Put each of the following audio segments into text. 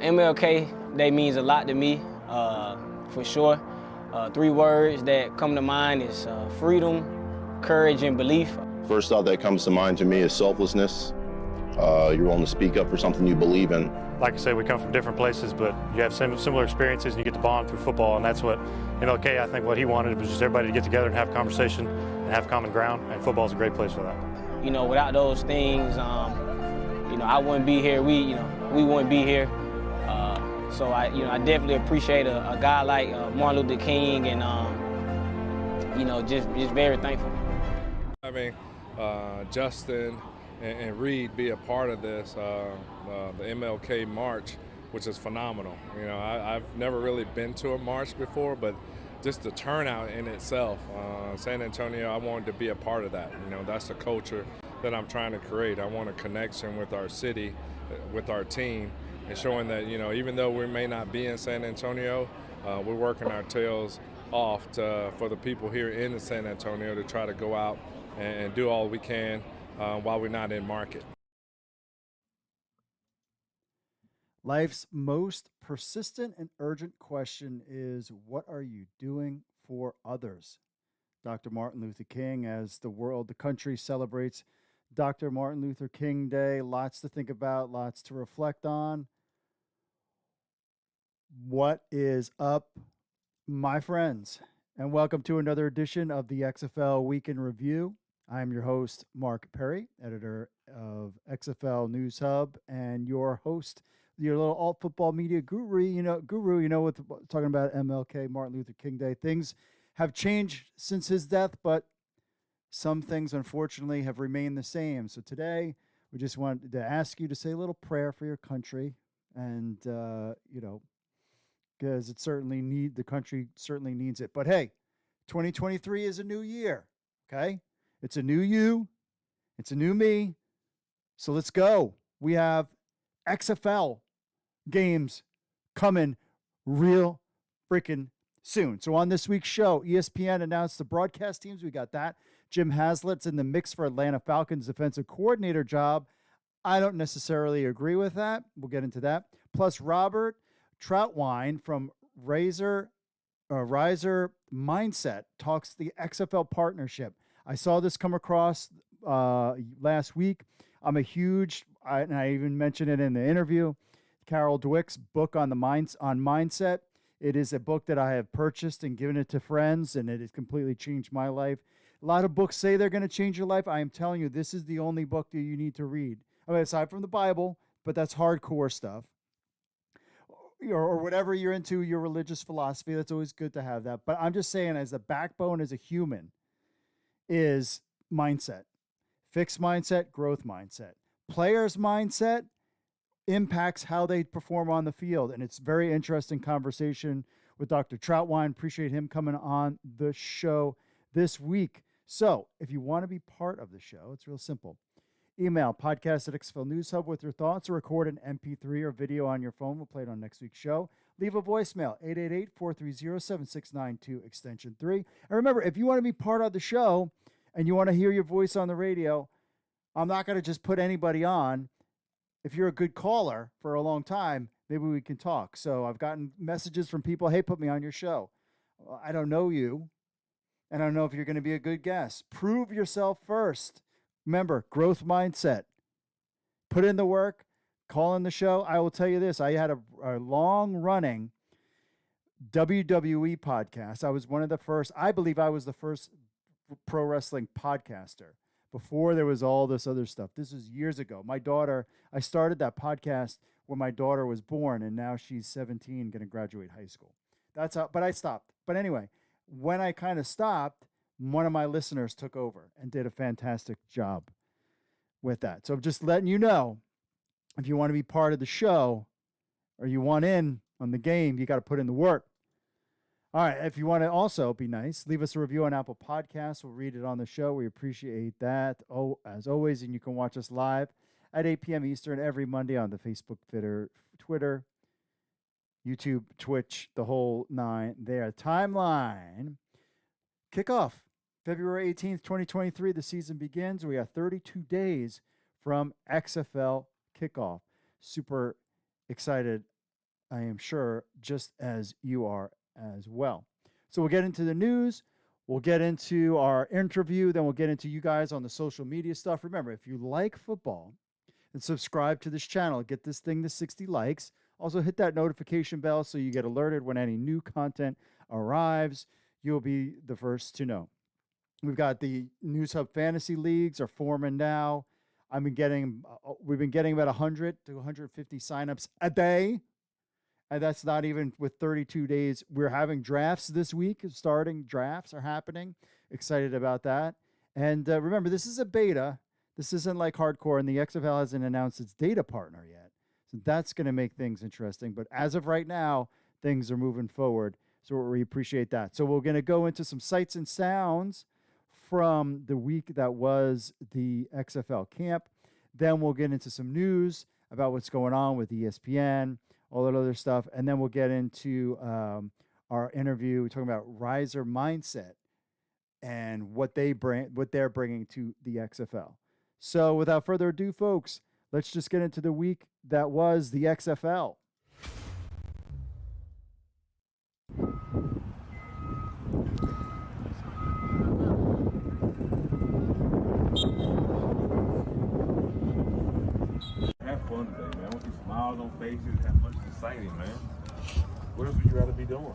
MLK Day means a lot to me, for sure. 3 words that come to mind is freedom, courage, and belief. First thought that comes to mind to me is selflessness. You're willing to speak up for something you believe in. Like I say, we come from different places, but you have similar experiences and you get to bond through football, and that's what MLK, I think what he wanted was just everybody to get together and have conversation and have common ground, and football is a great place for that. You know, without those things, I wouldn't be here. We wouldn't be here. So I definitely appreciate a guy like Martin Luther King, and just very thankful. Having Justin and Reed be a part of this, the MLK March, which is phenomenal. I've never really been to a march before, but just the turnout in itself, San Antonio, I wanted to be a part of that. That's the culture that I'm trying to create. I want a connection with our city, with our team, and showing that, even though we may not be in San Antonio, we're working our tails off for the people here in San Antonio to try to go out and do all we can while we're not in market. Life's most persistent and urgent question is, what are you doing for others? Dr. Martin Luther King, as the country celebrates Dr. Martin Luther King Day. Lots to think about, lots to reflect on. What is up, my friends? And welcome to another edition of the XFL Week in Review. I'm your host, Mark Perry, editor of XFL News Hub, and your host, your little alt football media guru. With talking about MLK, Martin Luther King Day. Things have changed since his death, but some things, unfortunately, have remained the same. So today, we just wanted to ask you to say a little prayer for your country, and because the country certainly needs it. But hey, 2023 is a new year. Okay, it's a new you, it's a new me. So let's go. We have XFL games coming real freaking soon. So on this week's show, ESPN announced the broadcast teams. We got that. Jim Haslett's in the mix for Atlanta Falcons defensive coordinator job. I don't necessarily agree with that. We'll get into that. Plus, Robert Troutwine from Ryzer Mindset talks the XFL partnership. I saw this come across last week. I'm a huge, and I even mentioned it in the interview, Carol Dweck's book on mindset. It is a book that I have purchased and given it to friends, and it has completely changed my life. A lot of books say they're going to change your life. I am telling you, this is the only book that you need to read. I mean, aside from the Bible, but that's hardcore stuff. Or whatever you're into, your religious philosophy, that's always good to have that. But I'm just saying, as a backbone, as a human, is mindset. Fixed mindset, growth mindset. Players' mindset impacts how they perform on the field. And it's very interesting conversation with Dr. Troutwine. Appreciate him coming on the show this week. So if you want to be part of the show, it's real simple. Email podcast@XFL News Hub with your thoughts, or record an MP3 or video on your phone. We'll play it on next week's show. Leave a voicemail, 888-430-7692, extension 3. And remember, if you want to be part of the show and you want to hear your voice on the radio, I'm not going to just put anybody on. If you're a good caller for a long time, maybe we can talk. So I've gotten messages from people, hey, put me on your show. Well, I don't know you, and I don't know if you're going to be a good guest. Prove yourself first. Remember, growth mindset. Put in the work, call in the show. I will tell you this. I had a long-running WWE podcast. I was one of the first. I believe I was the first pro wrestling podcaster before there was all this other stuff. This was years ago. I started that podcast when my daughter was born, and now she's 17, going to graduate high school. That's how, but I stopped. But anyway, when I kind of stopped, one of my listeners took over and did a fantastic job with that. So I'm just letting you know, if you want to be part of the show or you want in on the game, you got to put in the work. All right. If you want to also be nice, leave us a review on Apple Podcasts. We'll read it on the show. We appreciate that. Oh, as always, and you can watch us live at 8 p.m. Eastern every Monday on the Facebook, Twitter, YouTube, Twitch, the whole 9 there. Timeline. Kickoff. February 18th, 2023, the season begins. We are 32 days from XFL kickoff. Super excited I am sure, just as you are as well. So we'll get into the news. We'll get into our interview. Then we'll get into you guys on the social media stuff. Remember, if you like football, then subscribe to this channel. Get this thing to 60 likes. Also, hit that notification bell so you get alerted when any new content arrives. You'll be the first to know. We've got the News Hub Fantasy Leagues are forming now. We've been getting about 100 to 150 signups a day. And that's not even with 32 days. We're having drafts this week. Starting drafts are happening. Excited about that. And remember, this is a beta. This isn't like hardcore, and the XFL hasn't announced its data partner yet. So that's going to make things interesting. But as of right now, things are moving forward. So we appreciate that. So we're going to go into some sights and sounds from the week that was the XFL camp. Then we'll get into some news about what's going on with ESPN, all that other stuff. And then we'll get into our interview. We're talking about Ryzer Mindset and what they're bringing to the XFL. So without further ado, folks, let's just get into the week that was the XFL. Have fun today, man. I want these smiles on faces, have much exciting, man. What else would you rather be doing?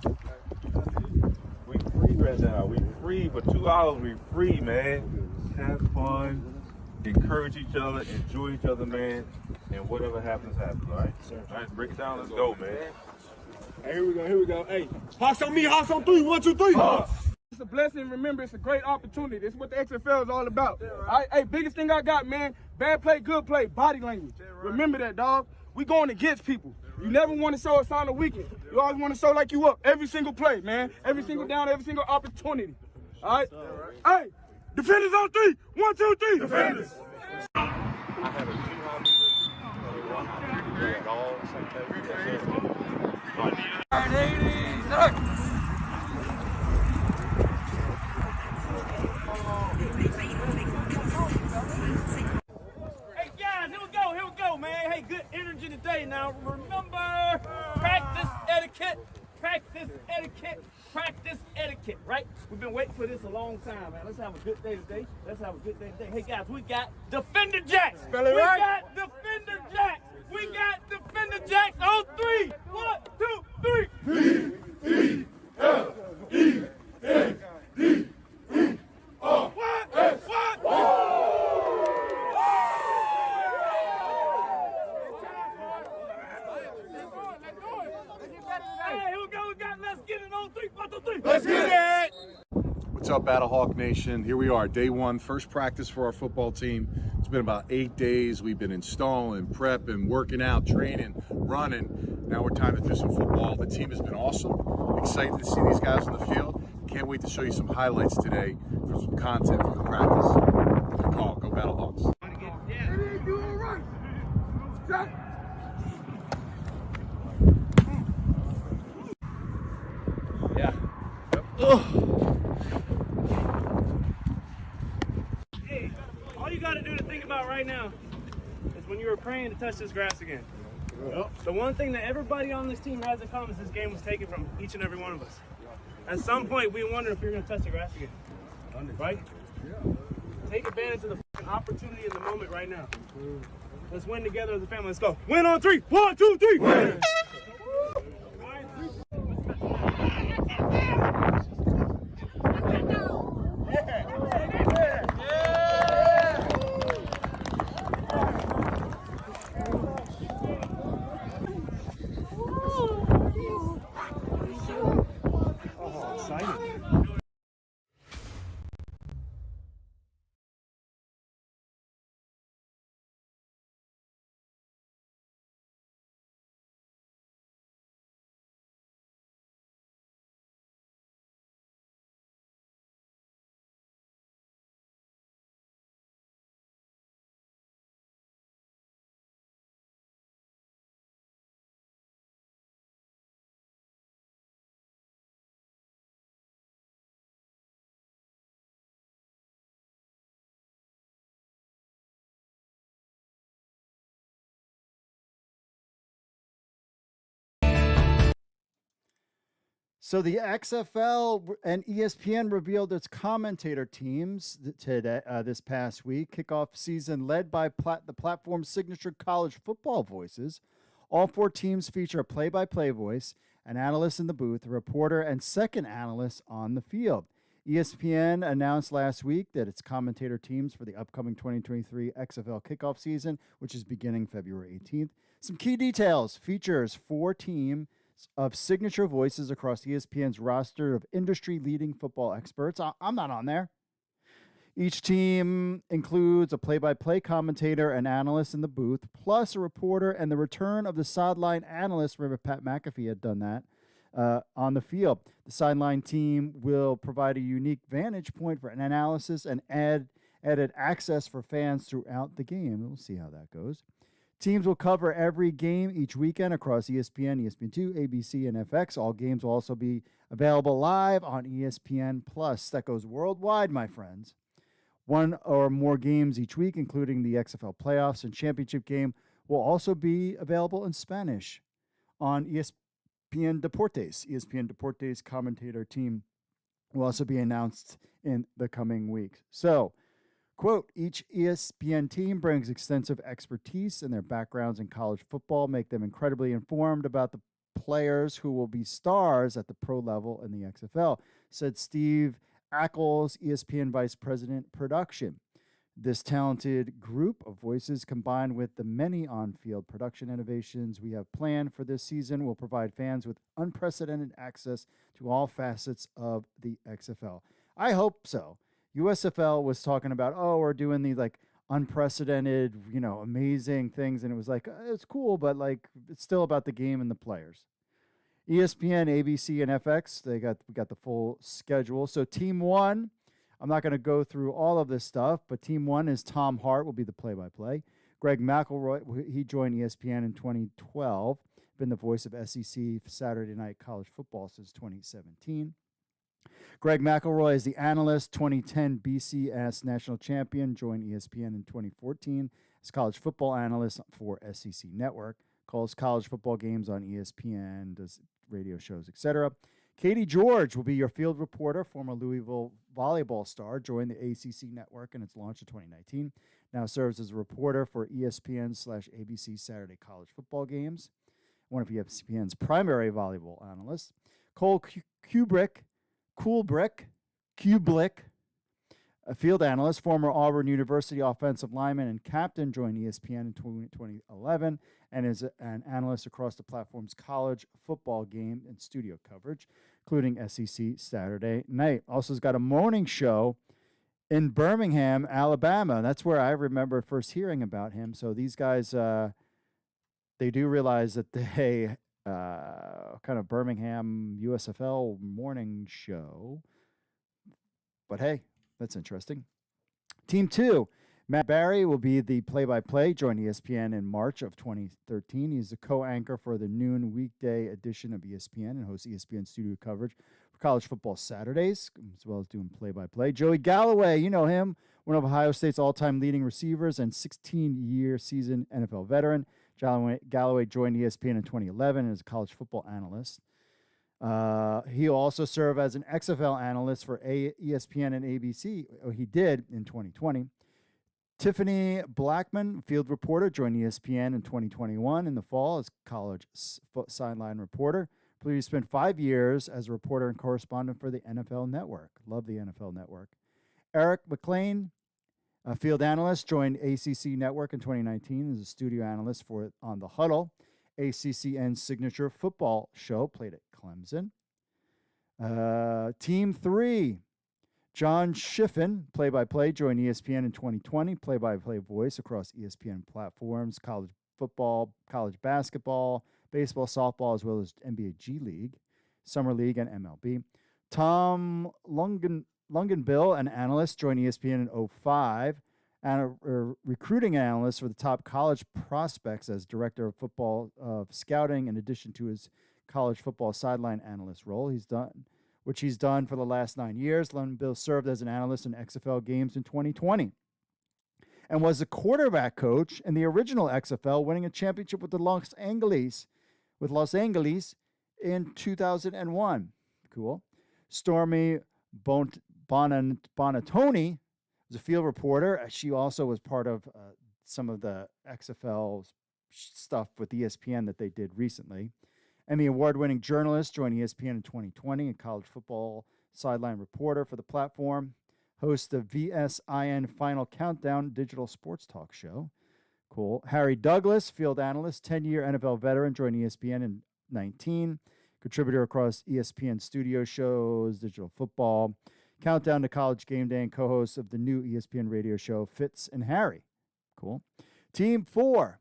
We free right now. We free for 2 hours. We free, man. Have fun, encourage each other, enjoy each other, man. And whatever happens, happens. All right. All right, break it down. Let's go, man. Hey, here we go. Here we go. Hey, Hawks on me. Hawks on three. 1, 2, 3. It's a blessing. Remember, it's a great opportunity. This is what the XFL is all about. All right. Hey, biggest thing I got, man. Bad play, good play, body language. Remember that, dog. We going against people. You never want to show a sign of weakness. You always want to show like you up every single play, man. Every single down, every single opportunity. All right. Hey, defenders on 3. 1, 2, 3. Defenders. I have a 2 high meters, all Hey guys, here we go, man. Hey, good energy today. Now remember, practice etiquette, right? We've been waiting for this a long time, man. Let's have a good day today. Hey guys, we got Defender Jacks. Spell it right. We got Defender Jacks on 3. 1, 2, 3. Hey, here we go. Let's get it on 3. 1, 2, 3. Let's get it. What's up, Battlehawk Nation? Here we are, day 1, first practice for our football team. It's been about 8 days. We've been installing, prepping, working out, training, running. Now we're time to do some football. The team has been awesome. Excited to see these guys on the field. Can't wait to show you some highlights today for some content from the practice. Good call. Go Battlehawks. Yeah. Hey, all you got to do to think about right now is when you were praying to touch this grass again. The one thing that everybody on this team has in common is this game was taken from each and every one of us. At some point, we wondered if we were going to touch the grass again. Right? Take advantage of the fucking opportunity in the moment right now. Let's win together as a family. Let's go. Win on 3. 1, 2, 3. Win. So the XFL and ESPN revealed its commentator teams today, this past week. Kickoff season led by the platform's signature college football voices. All 4 teams feature a play-by-play voice, an analyst in the booth, a reporter, and second analyst on the field. ESPN announced last week that its commentator teams for the upcoming 2023 XFL kickoff season, which is beginning February 18th. Some key details: features 4 teams of signature voices across ESPN's roster of industry-leading football experts. I'm not on there. Each team includes a play-by-play commentator and analyst in the booth, plus a reporter and the return of the sideline analyst. Remember, Pat McAfee had done that on the field. The sideline team will provide a unique vantage point for an analysis and added access for fans throughout the game. We'll see how that goes. Teams will cover every game each weekend across ESPN, ESPN2, ABC, and FX. All games will also be available live on ESPN Plus. That goes worldwide, my friends. 1 or more games each week, including the XFL playoffs and championship game, will also be available in Spanish on ESPN Deportes. ESPN Deportes commentator team will also be announced in the coming weeks. So, quote, each ESPN team brings extensive expertise in their backgrounds in college football, make them incredibly informed about the players who will be stars at the pro level in the XFL, said Steve Ackles, ESPN Vice President Production. This talented group of voices, combined with the many on-field production innovations we have planned for this season, will provide fans with unprecedented access to all facets of the XFL. I hope so. USFL was talking about, we're doing these like unprecedented, amazing things. And it was like, it's cool, but like, it's still about the game and the players. ESPN, ABC, and FX, we got the full schedule. So team 1, I'm not going to go through all of this stuff, but team 1 is Tom Hart will be the play-by-play. Greg McElroy, he joined ESPN in 2012, been the voice of SEC Saturday Night College Football since 2017. Greg McElroy is the analyst, 2010 BCS national champion, joined ESPN in 2014 as college football analyst for SEC Network, calls college football games on ESPN, does radio shows, etc. Katie George will be your field reporter, former Louisville volleyball star, joined the ACC Network in its launch in 2019, now serves as a reporter for ESPN/ABC Saturday College Football Games, one of ESPN's primary volleyball analysts. Cole Kubrick, a field analyst, former Auburn University offensive lineman and captain, joined ESPN in 2011 and is an analyst across the platform's college football game and studio coverage, including SEC Saturday Night. Also has got a morning show in Birmingham, Alabama. That's where I remember first hearing about him. So these guys, they do realize that they kind of Birmingham USFL morning show. But hey, that's interesting. Team 2, Matt Barry will be the play-by-play, joined ESPN in March of 2013. He's the co-anchor for the noon weekday edition of ESPN and hosts ESPN studio coverage for college football Saturdays, as well as doing play-by-play. Joey Galloway, you know him, one of Ohio State's all-time leading receivers and 16-year seasoned NFL veteran. Galloway joined ESPN in 2011 as a college football analyst. He'll also serve as an XFL analyst for ESPN and ABC. He did in 2020. Tiffany Blackman, field reporter, joined ESPN in 2021 in the fall as college sideline reporter. He spent 5 years as a reporter and correspondent for the NFL Network. Love the NFL Network. Eric McLean, a field analyst, joined ACC Network in 2019 as a studio analyst for On the Huddle, ACCN's signature football show, played at Clemson. Team 3, John Shiffin, play-by-play, joined ESPN in 2020, play-by-play voice across ESPN platforms, college football, college basketball, baseball, softball, as well as NBA G League, Summer League, and MLB. Tom Lungenbill, an analyst, joined ESPN in 2005, and a recruiting analyst for the top college prospects as director of football scouting, in addition to his college football sideline analyst role. He's done for the last 9 years. Lungenbill served as an analyst in XFL games in 2020 and was a quarterback coach in the original XFL, winning a championship with Los Angeles in 2001. cool. Stormy Bonatoni was a field reporter. She also was part of some of the XFL stuff with ESPN that they did recently. Emmy award-winning journalist, joined ESPN in 2020, a college football sideline reporter for the platform, host of VSIN Final Countdown digital sports talk show. Cool. Harry Douglas, field analyst, 10-year NFL veteran, joined ESPN in 19, contributor across ESPN studio shows, digital football, Countdown to College Game Day, and co-host of the new ESPN radio show, Fitz and Harry. Cool. Team 4,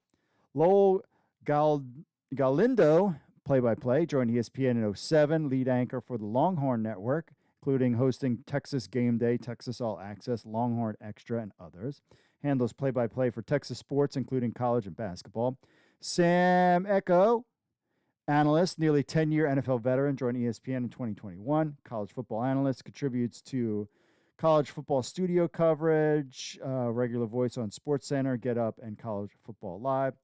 Lowell Galindo, play-by-play, joined ESPN in 07, lead anchor for the Longhorn Network, including hosting Texas Game Day, Texas All Access, Longhorn Extra, and others. Handles play-by-play for Texas sports, including college and basketball. Sam Echo, analyst, nearly 10-year NFL veteran, joined ESPN in 2021. College football analyst, contributes to college football studio coverage, regular voice on SportsCenter, Get Up, and College Football Live.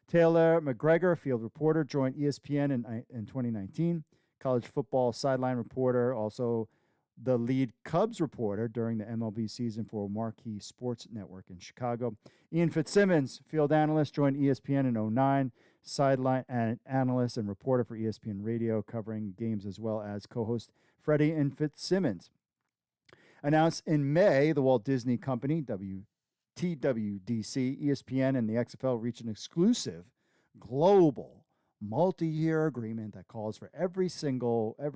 Taylor McGregor, field reporter, joined ESPN in 2019. College football sideline reporter, also the lead Cubs reporter during the MLB season for Marquee Sports Network in Chicago. Ian Fitzsimmons, field analyst, joined ESPN in 2009. Sideline analyst and reporter for ESPN Radio, covering games as well as co-host Freddie and Fitzsimmons. Announced in May, the Walt Disney Company, TWDC, ESPN, and the XFL reached an exclusive global multi-year agreement that calls for every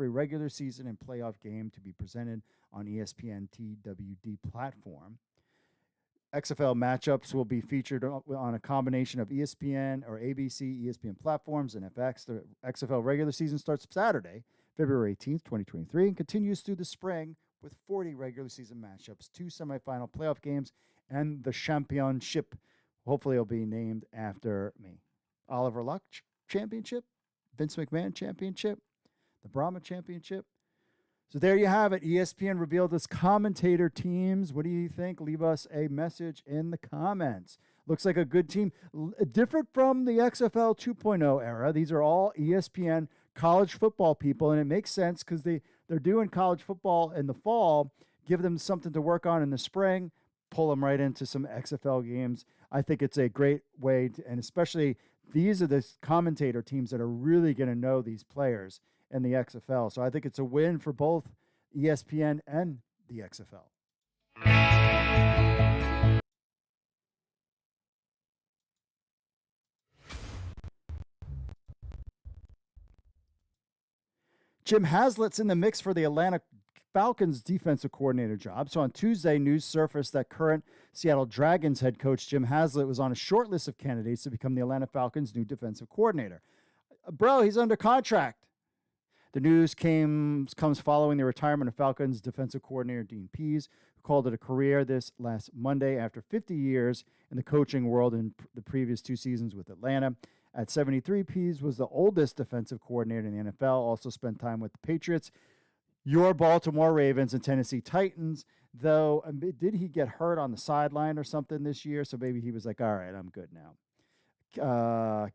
regular season and playoff game to be presented on ESPN TWD platform. XFL matchups will be featured on a combination of ESPN or ABC, ESPN platforms, and FX. The XFL regular season starts Saturday, February 18th, 2023, and continues through the spring with 40 regular season matchups, 2 semifinal playoff games, and the championship. Hopefully it'll be named after me. Oliver Luck Championship, Vince McMahon Championship, the Brahma Championship. So there you have it. ESPN revealed its commentator teams. What do you think? Leave us a message in the comments. Looks like a good team. Different from the XFL 2.0 era. These are all ESPN college football people, and it makes sense because they're doing college football in the fall. Give them something to work on in the spring. Pull them right into some XFL games. I think it's a great way to, and especially these are the commentator teams that are really going to know these players in the XFL. So I think it's a win for both ESPN and the XFL. Jim Haslett's in the mix for the Atlanta Falcons defensive coordinator job. So on Tuesday, news surfaced that current Seattle Dragons head coach Jim Haslett was on a short list of candidates to become the Atlanta Falcons' new defensive coordinator. Bro, he's under contract. The news comes following the retirement of Falcons defensive coordinator Dean Pease, who called it a career this last Monday after 50 years in the coaching world in the previous 2 seasons with Atlanta. At 73, Pease was the oldest defensive coordinator in the NFL, also spent time with the Patriots, your Baltimore Ravens, and Tennessee Titans, though did he get hurt on the sideline or something this year? So maybe he was like, all right, I'm good now.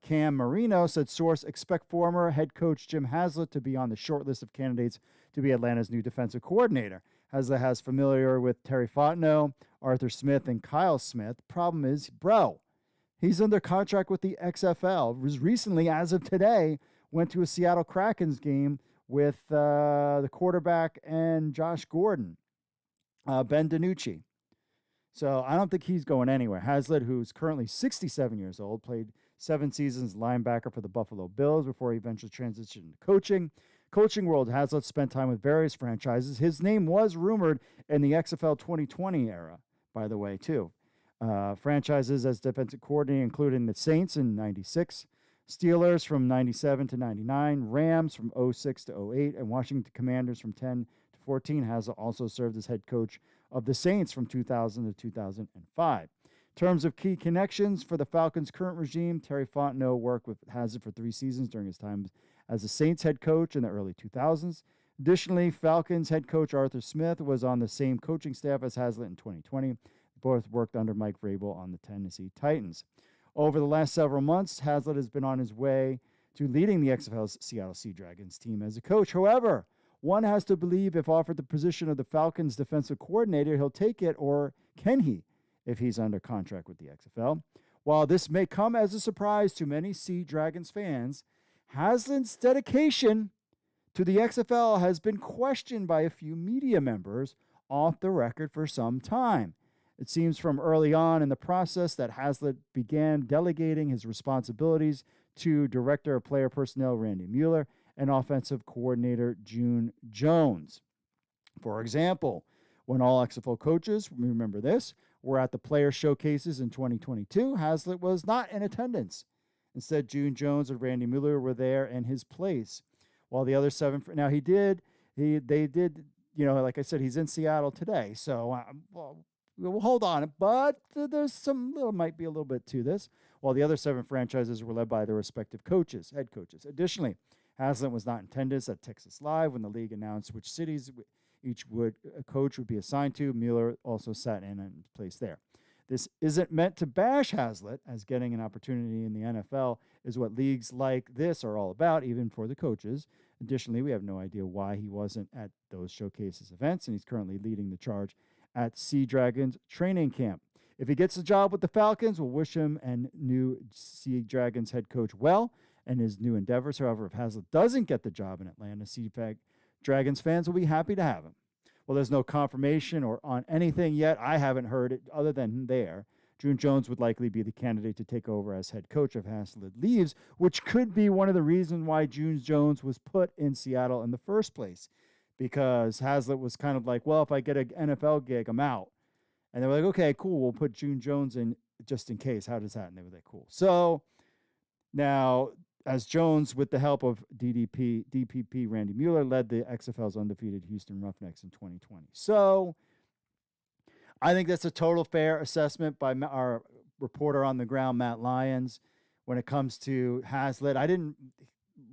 Cam Marino said, source, expect former head coach Jim Haslett to be on the short list of candidates to be Atlanta's new defensive coordinator. Haslett has familiar with Terry Fontenot, Arthur Smith, and Kyle Smith. Problem is, bro, he's under contract with the XFL. Was recently, as of today, went to a Seattle Krakens game with the quarterback and Josh Gordon, Ben DiNucci. So I don't think he's going anywhere. Haslett, who's currently 67 years old, played 7 seasons linebacker for the Buffalo Bills before he eventually transitioned to coaching. Coaching world, Haslett spent time with various franchises. His name was rumored in the XFL 2020 era, by the way, too. Franchises as defensive coordinator, including the Saints in 96, Steelers from 97 to 99, Rams from 06 to 08, and Washington Commanders from 10 to 14. Haslett also served as head coach of the Saints from 2000 to 2005. In terms of key connections for the Falcons' current regime, Terry Fontenot worked with Haslett for 3 seasons during his time as the Saints head coach in the early 2000s. Additionally, Falcons head coach Arthur Smith was on the same coaching staff as Haslett in 2020. Both worked under Mike Vrabel on the Tennessee Titans. Over the last several months, Haslett has been on his way to leading the XFL's Seattle Sea Dragons team as a coach. However, One has to believe if offered the position of the Falcons defensive coordinator, he'll take it, or can he if he's under contract with the XFL? While this may come as a surprise to many Sea Dragons fans, Haslam's dedication to the XFL has been questioned by a few media members off the record for some time. It seems from early on in the process that Haslett began delegating his responsibilities to Director of Player Personnel Randy Mueller and Offensive Coordinator June Jones. For example, when all XFL coaches, remember this, were at the player showcases in 2022, Haslett was not in attendance. Instead, June Jones and Randy Mueller were there in his place. While the other 7, now they did, like I said, he's in Seattle today. So we'll hold on, but might be a little bit to this. While the other 7 franchises were led by their respective head coaches. Additionally, Haslett was not in attendance at Texas Live when the league announced which cities a coach would be assigned to. Mueller also sat in place there. This isn't meant to bash Haslett, as getting an opportunity in the NFL is what leagues like this are all about, even for the coaches. Additionally, we have no idea why he wasn't at those showcases events, and he's currently leading the charge at Sea Dragons training camp. If he gets the job with the Falcons, we'll wish him and new Sea Dragons head coach well and his new endeavors. However, if Haslett doesn't get the job in Atlanta, Sea Dragons fans will be happy to have him. Well, there's no confirmation or on anything yet. I haven't heard it other than there. June Jones would likely be the candidate to take over as head coach if Haslett leaves, which could be one of the reasons why June Jones was put in Seattle in the first place, because Haslett was kind of like, well, if I get an NFL gig, I'm out. And they were like, okay, cool, we'll put June Jones in just in case. How does that? And they were like, cool. So now, as Jones, with the help of DPP Randy Mueller, led the XFL's undefeated Houston Roughnecks in 2020. So I think that's a total fair assessment by our reporter on the ground, Matt Lyons, when it comes to Haslett. I didn't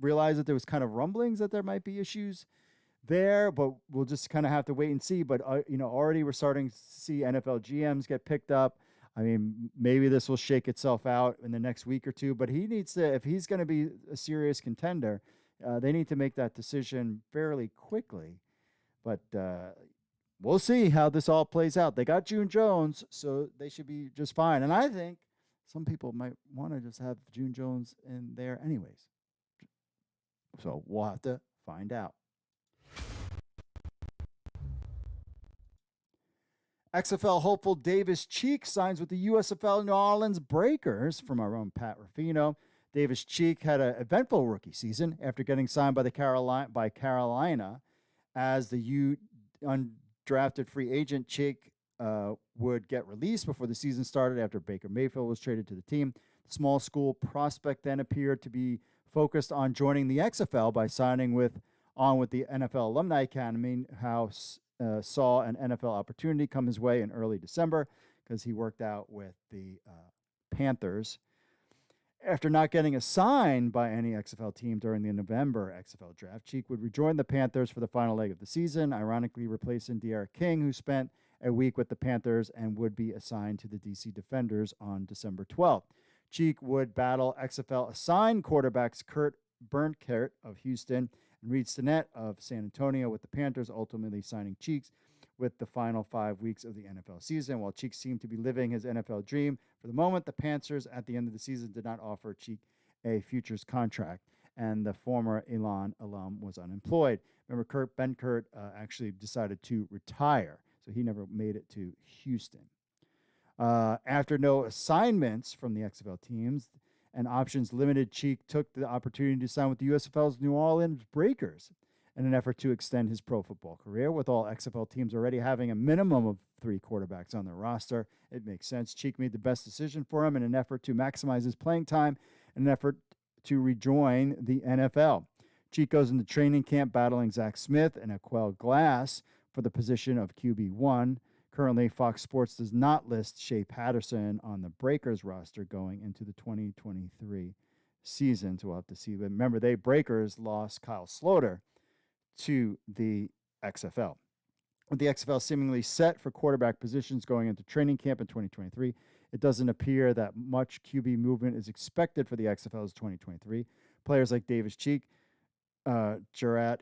realize that there was kind of rumblings that there might be issues there, but we'll just kind of have to wait and see. But, already we're starting to see NFL GMs get picked up. I mean, maybe this will shake itself out in the next week or two, but he needs to, if he's going to be a serious contender, they need to make that decision fairly quickly. But we'll see how this all plays out. They got June Jones, so they should be just fine. And I think some people might want to just have June Jones in there anyways. So we'll have to find out. XFL hopeful Davis Cheek signs with the USFL New Orleans Breakers, from our own Pat Ruffino. Davis Cheek had an eventful rookie season after getting signed by Carolina as the undrafted free agent. Cheek would get released before the season started after Baker Mayfield was traded to the team. The small school prospect then appeared to be focused on joining the XFL by signing with the NFL Alumni Academy. Saw an NFL opportunity come his way in early December because he worked out with the Panthers. After not getting assigned by any XFL team during the November XFL draft, Cheek would rejoin the Panthers for the final leg of the season, ironically replacing De'Ara King, who spent a week with the Panthers and would be assigned to the DC Defenders on December 12th. Cheek would battle XFL assigned quarterbacks Kurt Burnkert of Houston and Reed Stinnett of San Antonio, with the Panthers ultimately signing Cheeks with the final 5 weeks of the NFL season. While Cheeks seemed to be living his NFL dream for the moment, the Panthers at the end of the season did not offer Cheek a futures contract, and the former Elon alum was unemployed. Remember, Kurt Benkert actually decided to retire, so he never made it to Houston. After no assignments from the XFL teams and options limited, Cheek took the opportunity to sign with the USFL's New Orleans Breakers in an effort to extend his pro football career. With all XFL teams already having a minimum of 3 quarterbacks on their roster, it makes sense. Cheek made the best decision for him in an effort to maximize his playing time and an effort to rejoin the NFL. Cheek goes into training camp battling Zach Smith and Aquel Glass for the position of QB1. Currently, Fox Sports does not list Shea Patterson on the Breakers roster going into the 2023 season, so we'll have to see. But remember, Breakers lost Kyle Sloter to the XFL. With the XFL seemingly set for quarterback positions going into training camp in 2023, it doesn't appear that much QB movement is expected for the XFL's 2023. Players like Davis Cheek, Jarrett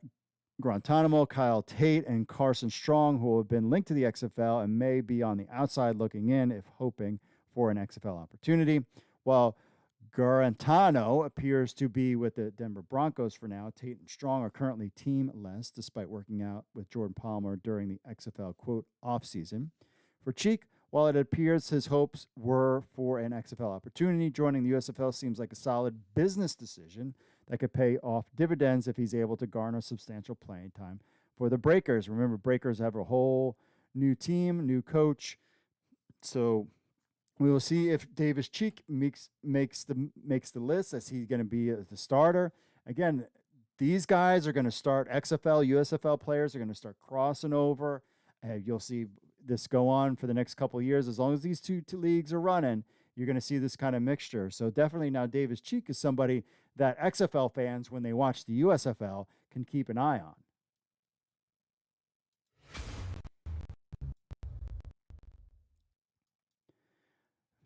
Guantanamo, Kyle Tate, and Carson Strong, who have been linked to the XFL and may be on the outside looking in if hoping for an XFL opportunity. While Guarantano appears to be with the Denver Broncos for now, Tate and Strong are currently teamless despite working out with Jordan Palmer during the XFL, quote, offseason. For Cheek, while it appears his hopes were for an XFL opportunity, joining the USFL seems like a solid business decision that could pay off dividends if he's able to garner substantial playing time for the Breakers. Remember, Breakers have a whole new team, new coach. So we will see if Davis Cheek makes the list. Is he going to be the starter? Again, these guys are going to start XFL, USFL players are going to start crossing over. You'll see this go on for the next couple of years. As long as these two leagues are running, you're going to see this kind of mixture. So definitely now Davis Cheek is somebody that XFL fans, when they watch the USFL, can keep an eye on.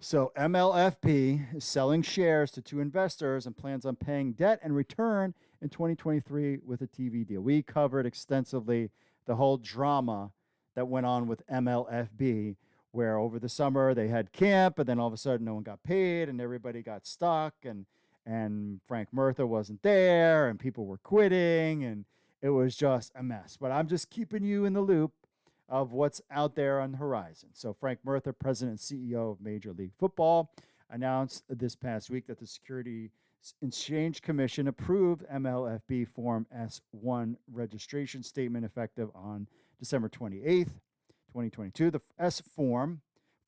So MLFP is selling shares to two investors and plans on paying debt and return in 2023 with a TV deal. We covered extensively the whole drama that went on with MLFB, where over the summer they had camp, and then all of a sudden no one got paid and everybody got stuck, and Frank Murtha wasn't there and people were quitting, and it was just a mess. But I'm just keeping you in the loop of what's out there on the horizon. So Frank Murtha, president and CEO of Major League Football, announced this past week that the Securities Exchange Commission approved MLFB Form S1 registration statement effective on December 28th, 2022. The Form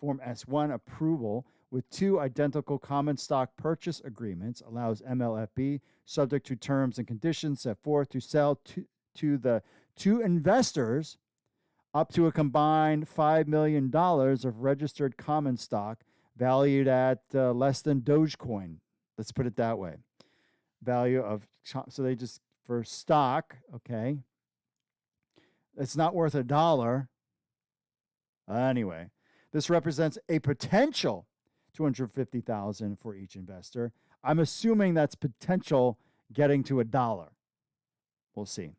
S1 approval with two identical common stock purchase agreements allows MLFB, subject to terms and conditions set forth, to sell to the two investors up to a combined $5 million of registered common stock valued at less than Dogecoin. Let's put it that way. Value of, so they just, for stock, okay, it's not worth $1. Anyway, this represents a potential $250,000 for each investor. I'm assuming that's potential getting to $1. We'll see.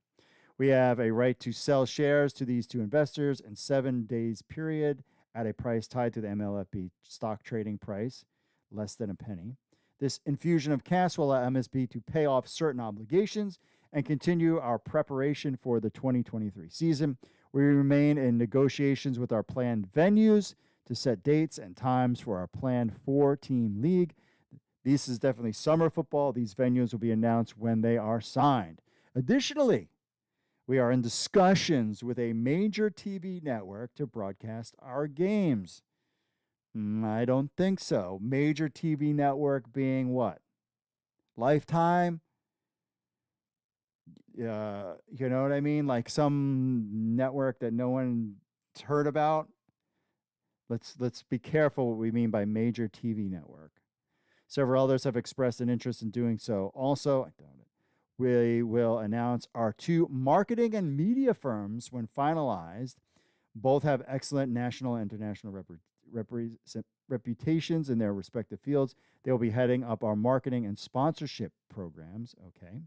We have a right to sell shares to these two investors in 7 days period at a price tied to the MLFB stock trading price, less than a penny. This infusion of cash will allow MSB to pay off certain obligations and continue our preparation for the 2023 season. We remain in negotiations with our planned venues to set dates and times for our planned 4-team league. This is definitely summer football. These venues will be announced when they are signed. Additionally, we are in discussions with a major TV network to broadcast our games. I don't think so. Major TV network being what? Lifetime? You know what I mean? Like some network that no one's heard about. Let's be careful what we mean by major TV network. Several others have expressed an interest in doing so. Also, I doubt it. We will announce our two marketing and media firms when finalized. Both have excellent national and international reputations in their respective fields. They will be heading up our marketing and sponsorship programs. Okay.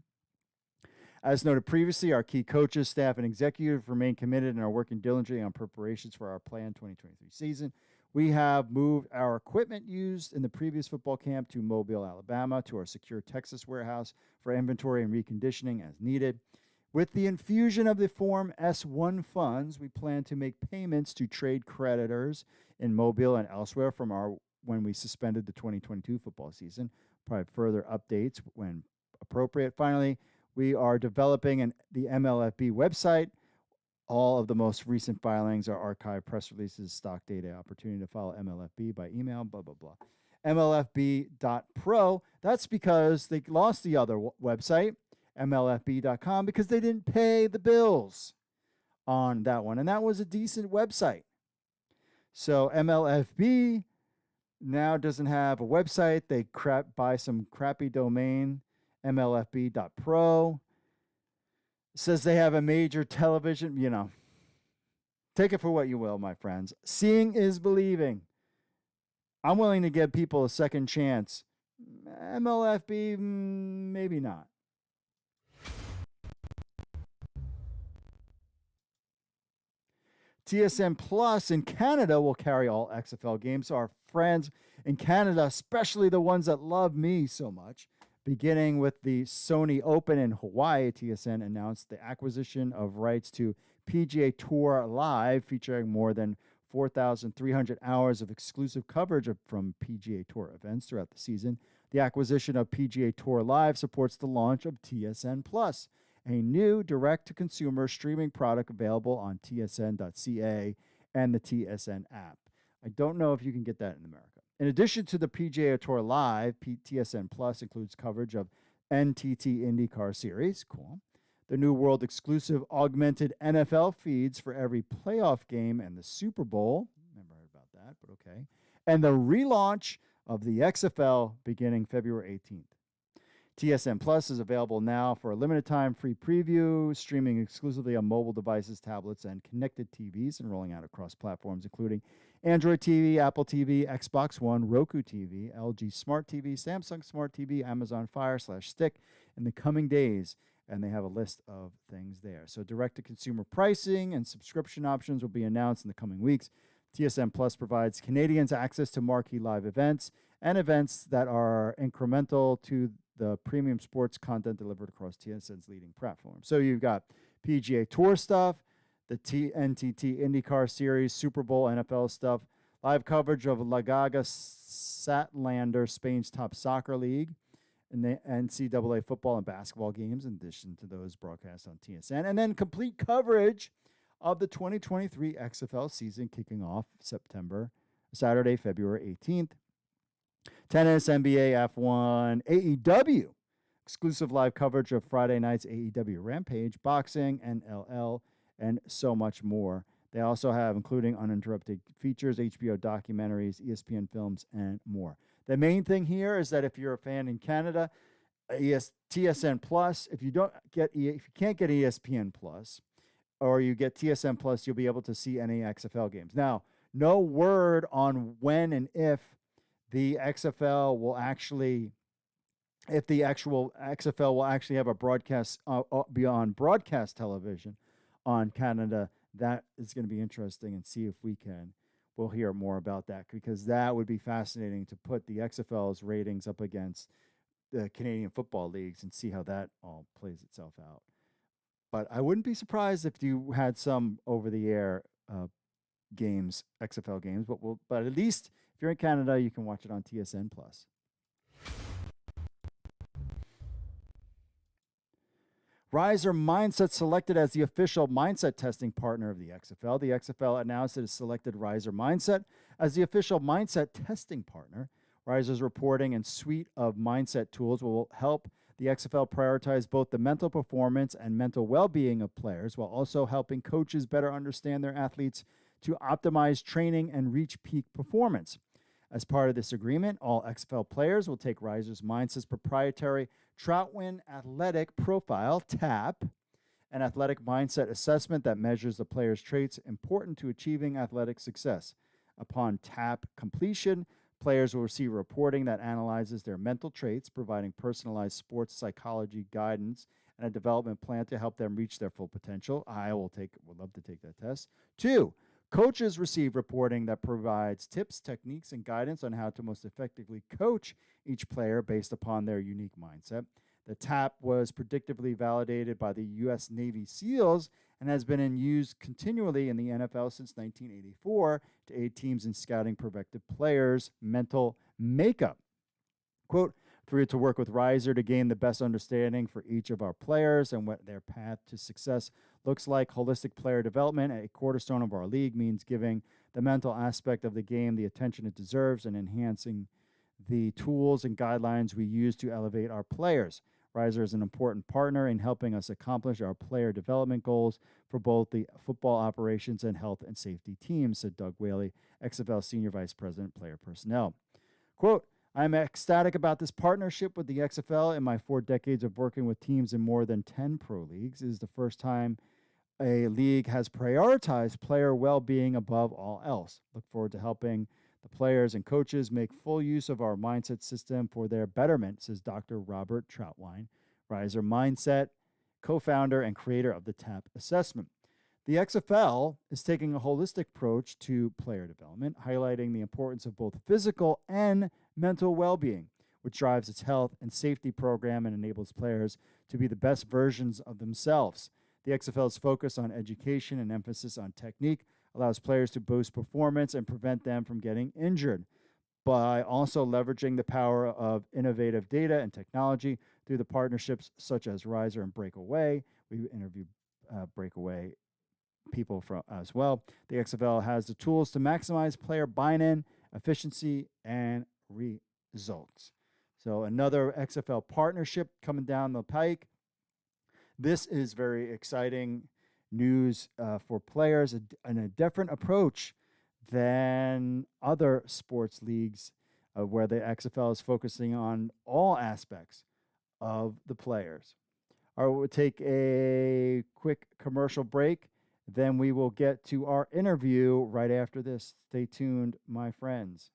As noted previously, our key coaches, staff, and executives remain committed and are working diligently on preparations for our planned 2023 season. We have moved our equipment used in the previous football camp to Mobile, Alabama, to our secure Texas warehouse for inventory and reconditioning as needed. With the infusion of the Form S1 funds, we plan to make payments to trade creditors in Mobile and elsewhere from when we suspended the 2022 football season. Probably further updates when appropriate. Finally, we are developing the MLFB website. All of the most recent filings are archived, press releases, stock data, opportunity to follow MLFB by email, blah, blah, blah. MLFB.pro, that's because they lost the other website, MLFB.com, because they didn't pay the bills on that one. And that was a decent website. So MLFB now doesn't have a website. They buy some crappy domain, MLFB.pro. Says they have a major television, take it for what you will, my friends. Seeing is believing. I'm willing to give people a second chance. MLFB, maybe not. TSN Plus in Canada will carry all XFL games. So our friends in Canada, especially the ones that love me so much, beginning with the Sony Open in Hawaii, TSN announced the acquisition of rights to PGA Tour Live, featuring more than 4,300 hours of exclusive coverage from PGA Tour events throughout the season. The acquisition of PGA Tour Live supports the launch of TSN Plus, a new direct-to-consumer streaming product available on tsn.ca and the TSN app. I don't know if you can get that in America. In addition to the PGA Tour Live, TSN Plus includes coverage of NTT IndyCar Series, cool, the new world-exclusive augmented NFL feeds for every playoff game and the Super Bowl, never heard about that, but okay, and the relaunch of the XFL beginning February 18th. TSN Plus is available now for a limited time free preview, streaming exclusively on mobile devices, tablets, and connected TVs, and rolling out across platforms including Android TV, Apple TV, Xbox One, Roku TV, LG Smart TV, Samsung Smart TV, Amazon Fire/Stick in the coming days, and they have a list of things there. So direct-to-consumer pricing and subscription options will be announced in the coming weeks. TSN Plus provides Canadians access to marquee live events and events that are incremental to the premium sports content delivered across TSN's leading platforms. So you've got PGA Tour stuff, the NTT IndyCar Series, Super Bowl, NFL stuff, live coverage of La Gaga Satlander, Spain's top soccer league, and the NCAA football and basketball games, in addition to those broadcast on TSN, and then complete coverage of the 2023 XFL season kicking off Saturday, February 18th. Tennis, NBA, F1, AEW, exclusive live coverage of Friday night's AEW Rampage, boxing, NLL, and so much more. They also have, including uninterrupted features, HBO documentaries, ESPN films, and more. The main thing here is that if you're a fan in Canada, TSN Plus, if you can't get ESPN Plus, or you get TSN Plus, you'll be able to see any XFL games. Now, no word on when and if the XFL will actually, if the actual XFL will actually have a broadcast beyond broadcast television on Canada. That is going to be interesting, and see if we'll hear more about that, because that would be fascinating to put the XFL's ratings up against the Canadian football leagues and see how that all plays itself out. But I wouldn't be surprised if you had some over-the-air games, XFL games, but at least if you're in Canada, you can watch it on TSN Plus. Ryzer Mindset selected as the official mindset testing partner of the XFL. The XFL announced it has selected Ryzer Mindset as the official mindset testing partner. Ryzer's reporting and suite of mindset tools will help the XFL prioritize both the mental performance and mental well-being of players, while also helping coaches better understand their athletes to optimize training and reach peak performance. As part of this agreement, all XFL players will take Ryzer's Mindset's proprietary Troutwine Athletic Profile, TAP, an athletic mindset assessment that measures the player's traits important to achieving athletic success. Upon TAP completion, players will receive reporting that analyzes their mental traits, providing personalized sports psychology guidance and a development plan to help them reach their full potential. Would love to take that test. 2, coaches receive reporting that provides tips, techniques, and guidance on how to most effectively coach each player based upon their unique mindset. The TAP was predictively validated by the U.S. Navy SEALs and has been in use continually in the NFL since 1984 to aid teams in scouting prospective players' mental makeup. Quote, for you to work with Ryzer to gain the best understanding for each of our players and what their path to success looks like. Holistic player development, a cornerstone of our league, means giving the mental aspect of the game the attention it deserves and enhancing the tools and guidelines we use to elevate our players. Ryzer is an important partner in helping us accomplish our player development goals for both the football operations and health and safety teams, said Doug Whaley, XFL Senior Vice President, Player Personnel. Quote, I'm ecstatic about this partnership with the XFL. In my 4 decades of working with teams in more than 10 pro leagues, it is the first time a league has prioritized player well-being above all else. Look forward to helping the players and coaches make full use of our mindset system for their betterment, says Dr. Robert Troutwine, Ryzer Mindset, co-founder and creator of the TAP assessment. The XFL is taking a holistic approach to player development, highlighting the importance of both physical and mental well-being, which drives its health and safety program and enables players to be the best versions of themselves. The XFL's focus on education and emphasis on technique allows players to boost performance and prevent them from getting injured, by also leveraging the power of innovative data and technology through the partnerships such as Ryzer and Breakaway. We interviewed Breakaway people from as well. The XFL has the tools to maximize player buy-in, efficiency, and results. So another XFL partnership coming down the pike. This is very exciting news for players and a different approach than other sports leagues where the XFL is focusing on all aspects of the players. All right, we'll take a quick commercial break. Then we will get to our interview right after this. Stay tuned, my friends.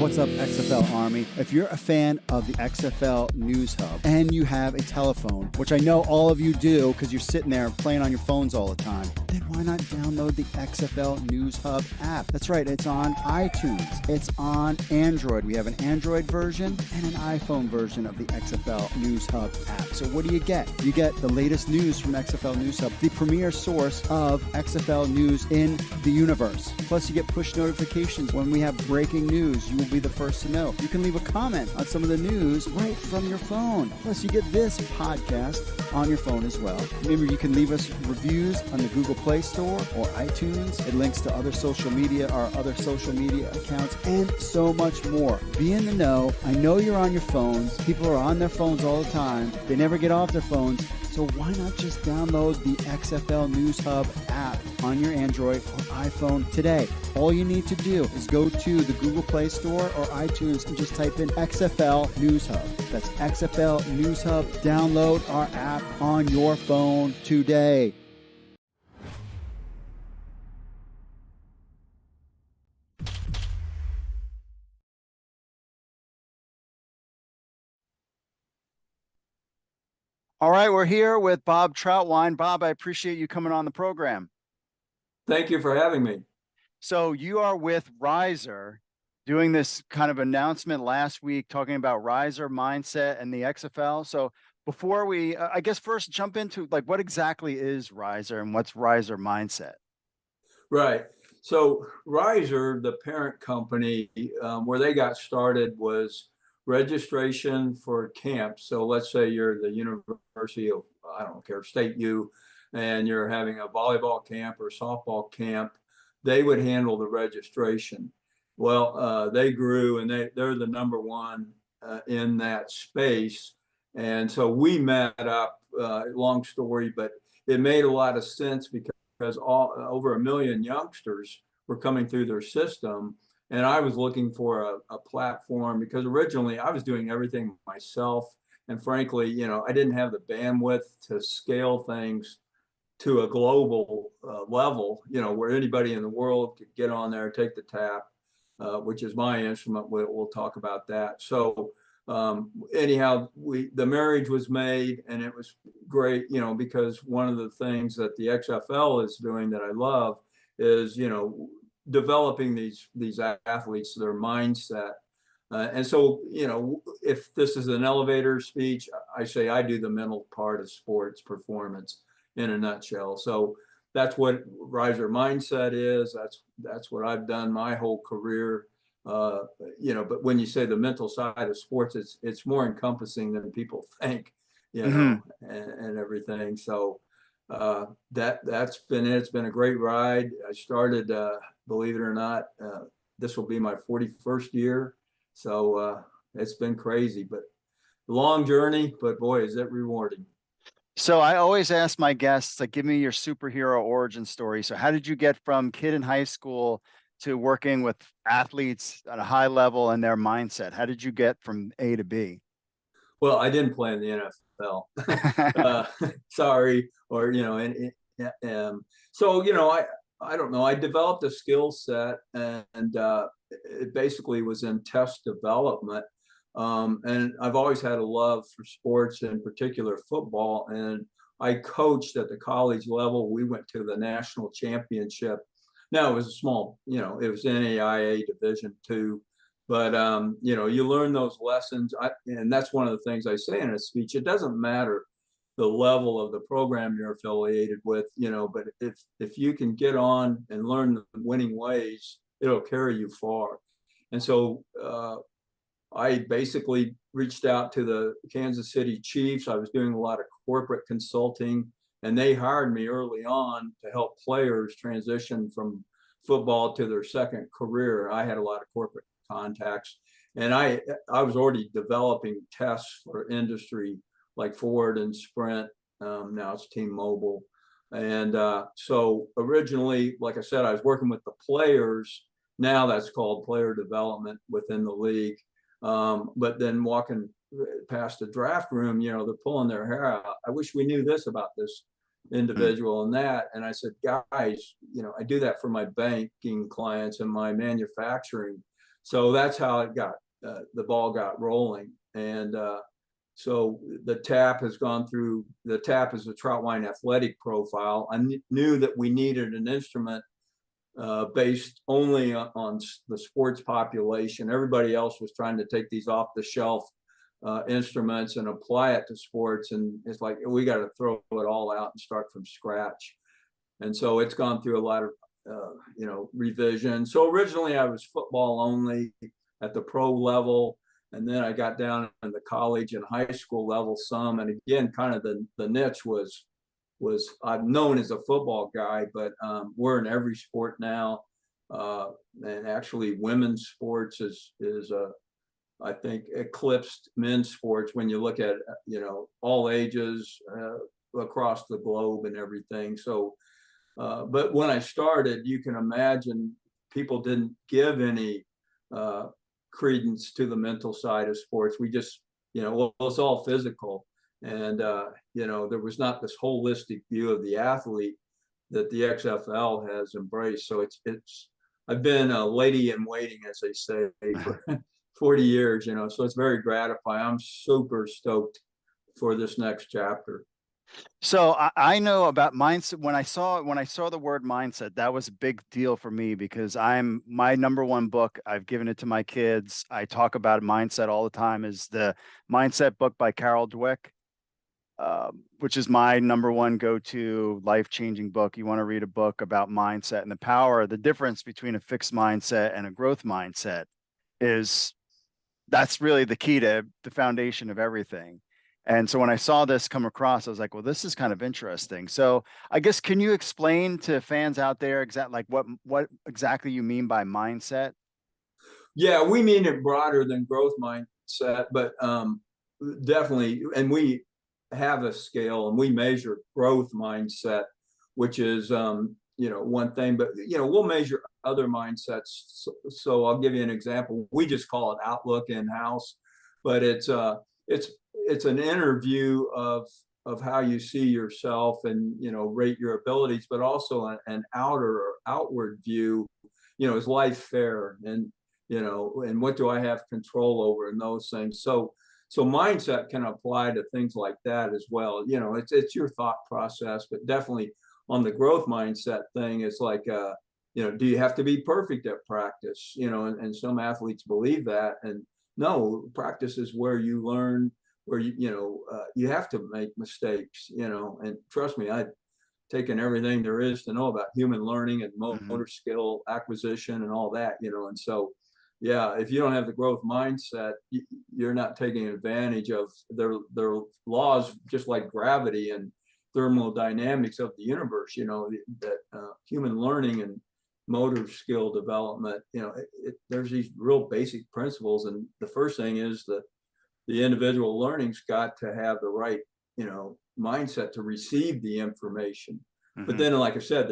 What's up, XFL Army? If you're a fan of the XFL News Hub and you have a telephone, which I know all of you do because you're sitting there playing on your phones all the time, then why not download the XFL News Hub app? That's right, it's on iTunes. It's on Android. We have an Android version and an iPhone version of the XFL News Hub app. So what do you get? You get the latest news from XFL News Hub, the premier source of XFL news in the universe. Plus, you get push notifications when we have breaking news. You will be the first to know. You can leave a comment on some of the news right from your phone. Plus, you get this podcast on your phone as well. Remember, you can leave us reviews on the Google Play Store or iTunes. It links to other social media, our other social media accounts, and so much more. Be in the know. I know you're on your phones. People are on their phones all the time. They never get off their phones. So why not just download the XFL News Hub app on your Android or iPhone today? All you need to do is go to the Google Play Store or iTunes and just type in XFL News Hub. That's XFL News Hub. Download our app on your phone today. All right, we're here with Bob Troutwine. Bob, I appreciate you coming on the program. Thank you for having me. So you are with Ryzer doing this kind of announcement last week talking about Ryzer Mindset and the XFL. So before we, I guess first jump into like what exactly is Ryzer and what's Ryzer Mindset? Right. So Ryzer, the parent company, where they got started was registration for camps. So let's say you're the University of, I don't care, State U, and you're having a volleyball camp or softball camp, they would handle the registration. Well, they grew and they're the number one in that space. And so we met up, long story, but it made a lot of sense because over 1 million youngsters were coming through their system. And I was looking for a platform because originally I was doing everything myself. And frankly, you know, I didn't have the bandwidth to scale things to a global level, you know, where anybody in the world could get on there, take the tap, which is my instrument. We'll talk about that. So anyhow, the marriage was made and it was great, you know, because one of the things that the XFL is doing that I love is, you know, developing these athletes, their mindset. And so, you know, if this is an elevator speech, I say I do the mental part of sports performance in a nutshell. So that's what Ryzer Mindset is. That's what I've done my whole career. You know, but when you say the mental side of sports, it's more encompassing than people think, you know, and everything. So that's been it. It's been a great ride. I started, believe it or not, this will be my 41st year. So it's been crazy, but long journey, but boy, is it rewarding. So I always ask my guests, like, give me your superhero origin story. So how did you get from kid in high school to working with athletes at a high level and their mindset? How did you get from A to B? Well, I didn't play in the NFL. Sorry. Or, you know, and so, you know, I don't know. I developed a skill set and it basically was in test development. And I've always had a love for sports, in particular football. And I coached at the college level. We went to the national championship. Now it was a small, it was NAIA Division II. But, you learn those lessons. And that's one of the things I say in a speech. It doesn't matter the level of the program you're affiliated with, but if you can get on and learn the winning ways, it'll carry you far. And so I basically reached out to the Kansas City Chiefs. I was doing a lot of corporate consulting, and they hired me early on to help players transition from football to their second career. I had a lot of corporate contacts, and I was already developing tests for industry like Ford and Sprint. Now it's T-Mobile. And so originally, like I said, I was working with the players. Now that's called player development within the league. But then walking past the draft room, they're pulling their hair out. I wish we knew this about this individual and that. And I said, guys, I do that for my banking clients and my manufacturing. So that's how it got, the ball got rolling. And so the TAP has gone through, the TAP is a Troutwine athletic profile. I knew that we needed an instrument based only on the sports population. Everybody else was trying to take these off the shelf instruments and apply it to sports. And it's like, we got to throw it all out and start from scratch. And so it's gone through a lot of, revision. So originally I was football only at the pro level. And then I got down in the college and high school level some. And again, kind of the niche was I'm known as a football guy, but we're in every sport now. And actually women's sports is I think eclipsed men's sports when you look at, all ages across the globe and everything. So, but when I started, you can imagine people didn't give any credence to the mental side of sports. We just, well, it's all physical. And, there was not this holistic view of the athlete that the XFL has embraced. So I've been a lady in waiting, as they say, for 40 years, so it's very gratifying. I'm super stoked for this next chapter. So I know about mindset. When I saw the word mindset, that was a big deal for me because my number one book, I've given it to my kids. I talk about mindset all the time, is the Mindset book by Carol Dweck, which is my number one go-to life-changing book. You want to read a book about mindset and the difference between a fixed mindset and a growth mindset that's really the key to the foundation of everything. And so when I saw this come across, I was like, well, this is kind of interesting. So I guess, can you explain to fans out there what exactly you mean by mindset? Yeah, we mean it broader than growth mindset, but definitely. And we have a scale and we measure growth mindset, which is, one thing, but, we'll measure other mindsets. So I'll give you an example. We just call it Outlook in-house, but it's an interview of how you see yourself and, rate your abilities, but also an outer or outward view, is life fair? And, and what do I have control over, and those things. So mindset can apply to things like that as well. It's your thought process, but definitely on the growth mindset thing, it's like, do you have to be perfect at practice? And some athletes believe that. And no, practice is where you learn, where you have to make mistakes, and trust me, I've taken everything there is to know about human learning and motor skill acquisition and all that, and so, yeah, if you don't have the growth mindset, you're not taking advantage of their laws, just like gravity and thermodynamics of the universe, that human learning and motor skill development, there's these real basic principles. And the first thing is that the individual learning's got to have the right, mindset to receive the information. But then, like I said,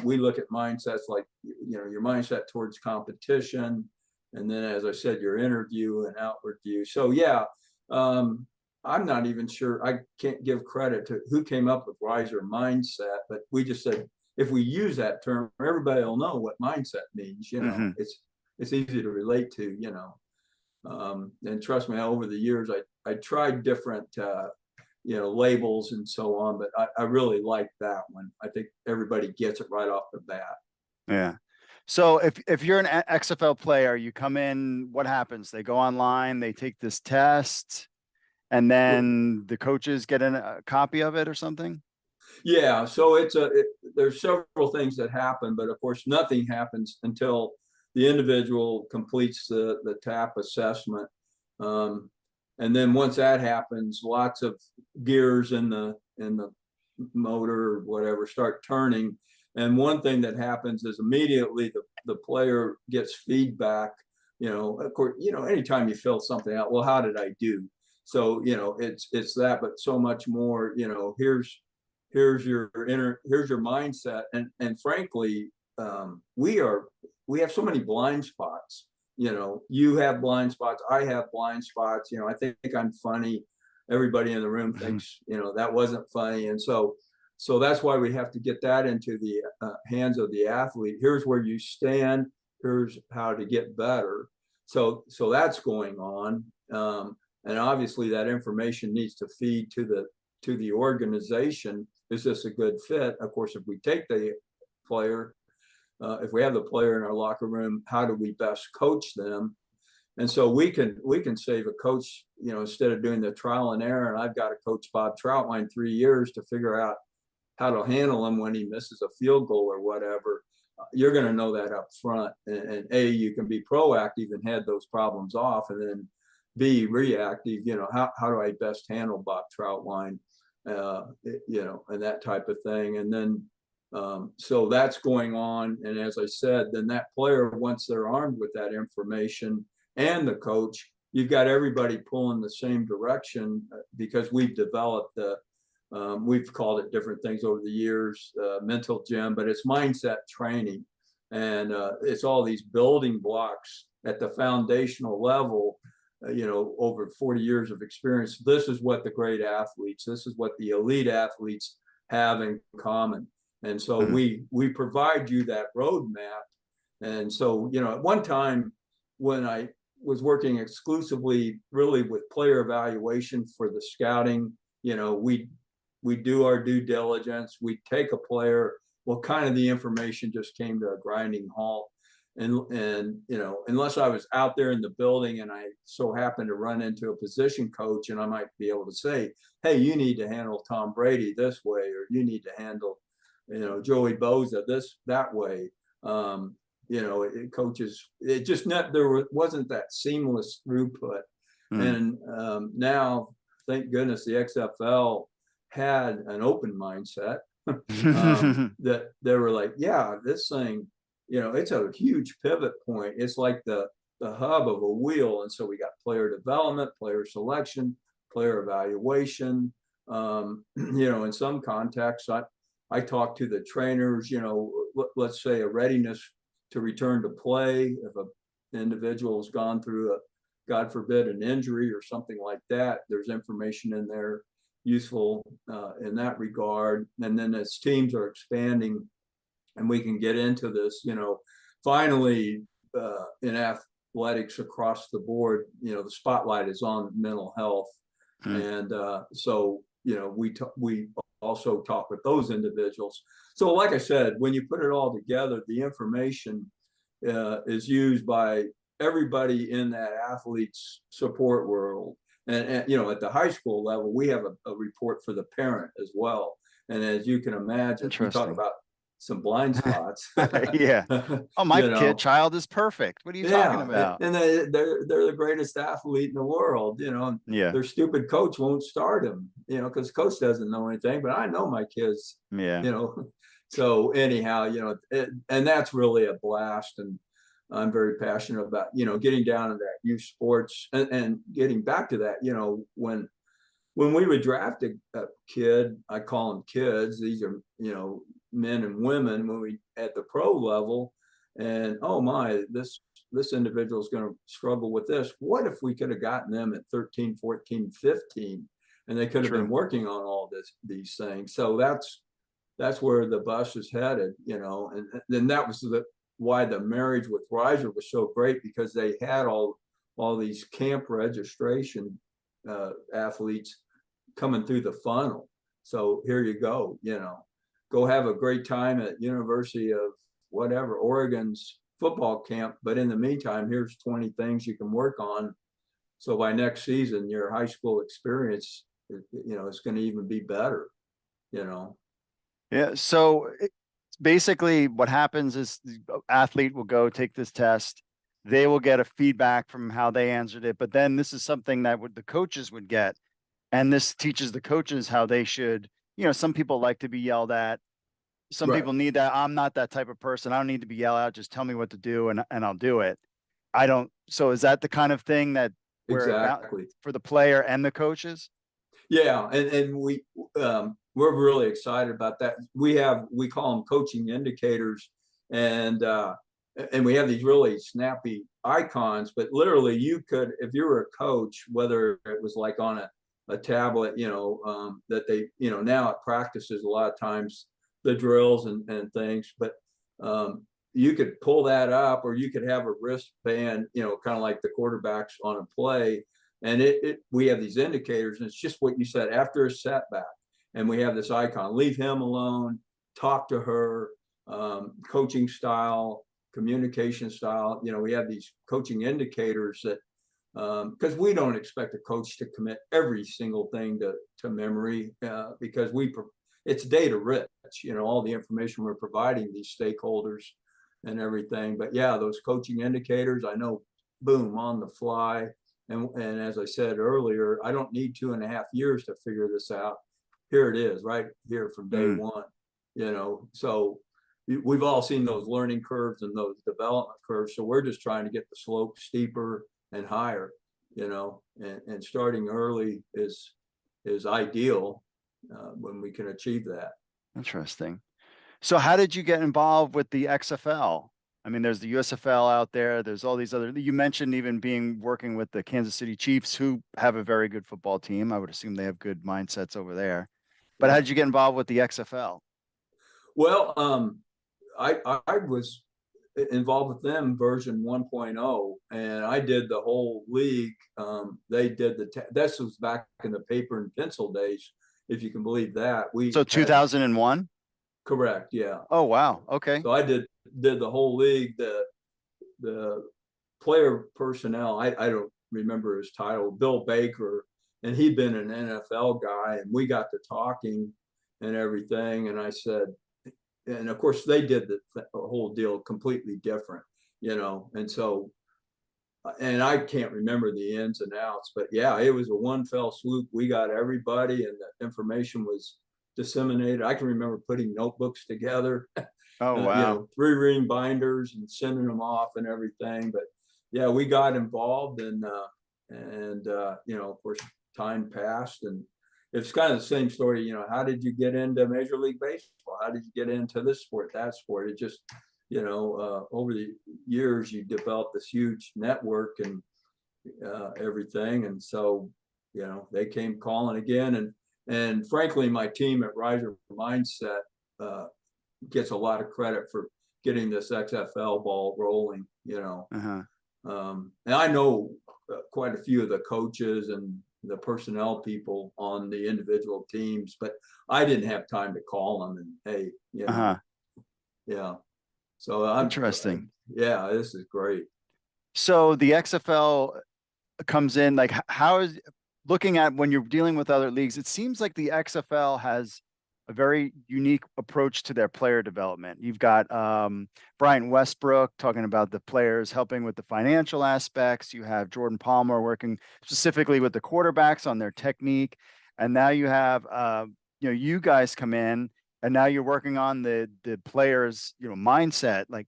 we look at mindsets like, your mindset towards competition. And then, as I said, your inner view and outward view. So, yeah, I'm not even sure. I can't give credit to who came up with Ryzer Mindset, but we just said, if we use that term, everybody will know what mindset means. It's easy to relate to, And trust me, over the years, I tried different, labels and so on, but I really like that one. I think everybody gets it right off the bat. Yeah. So if you're an XFL player, you come in, what happens? They go online, they take this test, and then the coaches get a copy of it or something? Yeah, so there's several things that happen, but of course nothing happens until the individual completes the TAP assessment. And then once that happens, lots of gears in the motor or whatever start turning. And one thing that happens is immediately the player gets feedback. Of course, anytime you fill something out, well, how did I do? So, it's that, but so much more. Here's your mindset, and frankly, we have so many blind spots. You have blind spots, I have blind spots. I think I'm funny. Everybody in the room thinks that wasn't funny, and so that's why we have to get that into the hands of the athlete. Here's where you stand. Here's how to get better. So that's going on, and obviously that information needs to feed to the organization. Is this a good fit? Of course, if we take the player, if we have the player in our locker room, how do we best coach them? And so we can save a coach, instead of doing the trial and error. And I've got to coach Bob Troutwine 3 years to figure out how to handle him when he misses a field goal or whatever. You're going to know that up front. And A, you can be proactive and head those problems off, and then B, reactive. How do I best handle Bob Troutwine? And that type of thing. And then, so that's going on. And as I said, then that player, once they're armed with that information and the coach, you've got everybody pulling the same direction, because we've developed we've called it different things over the years, mental gym, but it's mindset training. And it's all these building blocks at the foundational level. Over 40 years of experience, this is what the great athletes, this is what the elite athletes have in common. And so we provide you that roadmap. And so, at one time when I was working exclusively really with player evaluation for the scouting, we do our due diligence, we take a player, well, kind of the information just came to a grinding halt. And unless I was out there in the building and I so happened to run into a position coach, and I might be able to say, hey, you need to handle Tom Brady this way, or you need to handle, Joey Bosa that way. Coaches, it just wasn't that seamless throughput. And now, thank goodness, the XFL had an open mindset that they were like, yeah, this thing, it's a huge pivot point. It's like the hub of a wheel. And so we got player development, player selection, player evaluation. In some contexts, I talk to the trainers, let's say a readiness to return to play. If an individual has gone through God forbid, an injury or something like that, there's information in there useful in that regard. And then as teams are expanding, and we can get into this, finally, in athletics across the board, the spotlight is on mental health. And so, we also talk with those individuals. So like I said, when you put it all together, the information is used by everybody in that athlete's support world. And at the high school level, we have a report for the parent as well. And as you can imagine, we talk about some blind spots. Yeah. Oh, my child is perfect. What are you talking about? And they're the greatest athlete in the world, Yeah. Their stupid coach won't start him, because coach doesn't know anything, but I know my kids, So anyhow, and that's really a blast. And I'm very passionate about, getting down to that youth sports and getting back to that, when we would draft a kid, I call them kids. These are, men and women when we at the pro level, and oh my, this individual is going to struggle with this. What if we could have gotten them at 13, 14, 15, and they could have been working on all these things. So that's where the bus is headed, and then that was why the marriage with Ryzer was so great, because they had all all these camp registration athletes coming through the funnel. So here you go, go have a great time at University of whatever, Oregon's football camp. But in the meantime, here's 20 things you can work on. So by next season, your high school experience, it's going to even be better, Yeah. So basically what happens is the athlete will go take this test. They will get a feedback from how they answered it. But then this is something that the coaches would get. And this teaches the coaches how they should, some people like to be yelled at. Some Right. people need that. I'm not that type of person. I don't need to be yelled at. Just tell me what to do and I'll do it. I don't. So is that the kind of thing that Exactly. for the player and the coaches? Yeah. And we're really excited about that. We call them coaching indicators, and we have these really snappy icons, but literally you could, if you were a coach, whether it was like on a tablet, that they, now at practices, a lot of times the drills and things, but you could pull that up, or you could have a wristband, kind of like the quarterbacks on a play. And we have these indicators, and it's just what you said, after a setback. And we have this icon, leave him alone, talk to her, coaching style, communication style. We have these coaching indicators that, because we don't expect a coach to commit every single thing to memory, because it's data rich, all the information we're providing these stakeholders and everything. But yeah, those coaching indicators, I know, boom, on the fly. And as I said earlier, I don't need 2.5 years to figure this out. Here it is, right here from day one, so we've all seen those learning curves and those development curves. So we're just trying to get the slope steeper and higher, and starting early is ideal when we can achieve that. Interesting. So how did you get involved with the XFL? I mean, there's the USFL out there. There's all these other, you mentioned even working with the Kansas City Chiefs, who have a very good football team. I would assume they have good mindsets over there. But how did you get involved with the XFL? Well, I was involved with them version 1.0, and I did the whole league. They did this was back in the paper and pencil days, if you can believe that. So 2001? Correct. Yeah. Oh, wow. Okay. So I did the whole league, the player personnel. I don't remember his title, Bill Baker, and he'd been an NFL guy, and we got to talking and everything. And I said, and of course they did the whole deal completely different, and so, and I can't remember the ins and outs, but yeah, it was a one fell swoop. We got everybody, and the information was disseminated. I can remember putting notebooks together. Oh, wow. 3-ring binders and sending them off and everything. But yeah, we got involved, and of course time passed, and it's kind of the same story. How did you get into Major League Baseball? How did you get into this sport, that sport? It just, over the years, you develop this huge network and everything. And so, they came calling again. And frankly, my team at Ryzer Mindset gets a lot of credit for getting this XFL ball rolling, and I know quite a few of the coaches and the personnel people on the individual teams, but I didn't have time to call them and, hey, yeah. So I'm interesting. Yeah, this is great. So the XFL comes in, like, how is looking at when you're dealing with other leagues, it seems like the XFL has a very unique approach to their player development. You've got Brian Westbrook talking about the players helping with the financial aspects. You have Jordan Palmer working specifically with the quarterbacks on their technique. And now you have, you guys come in, and now you're working on the players, mindset. Like,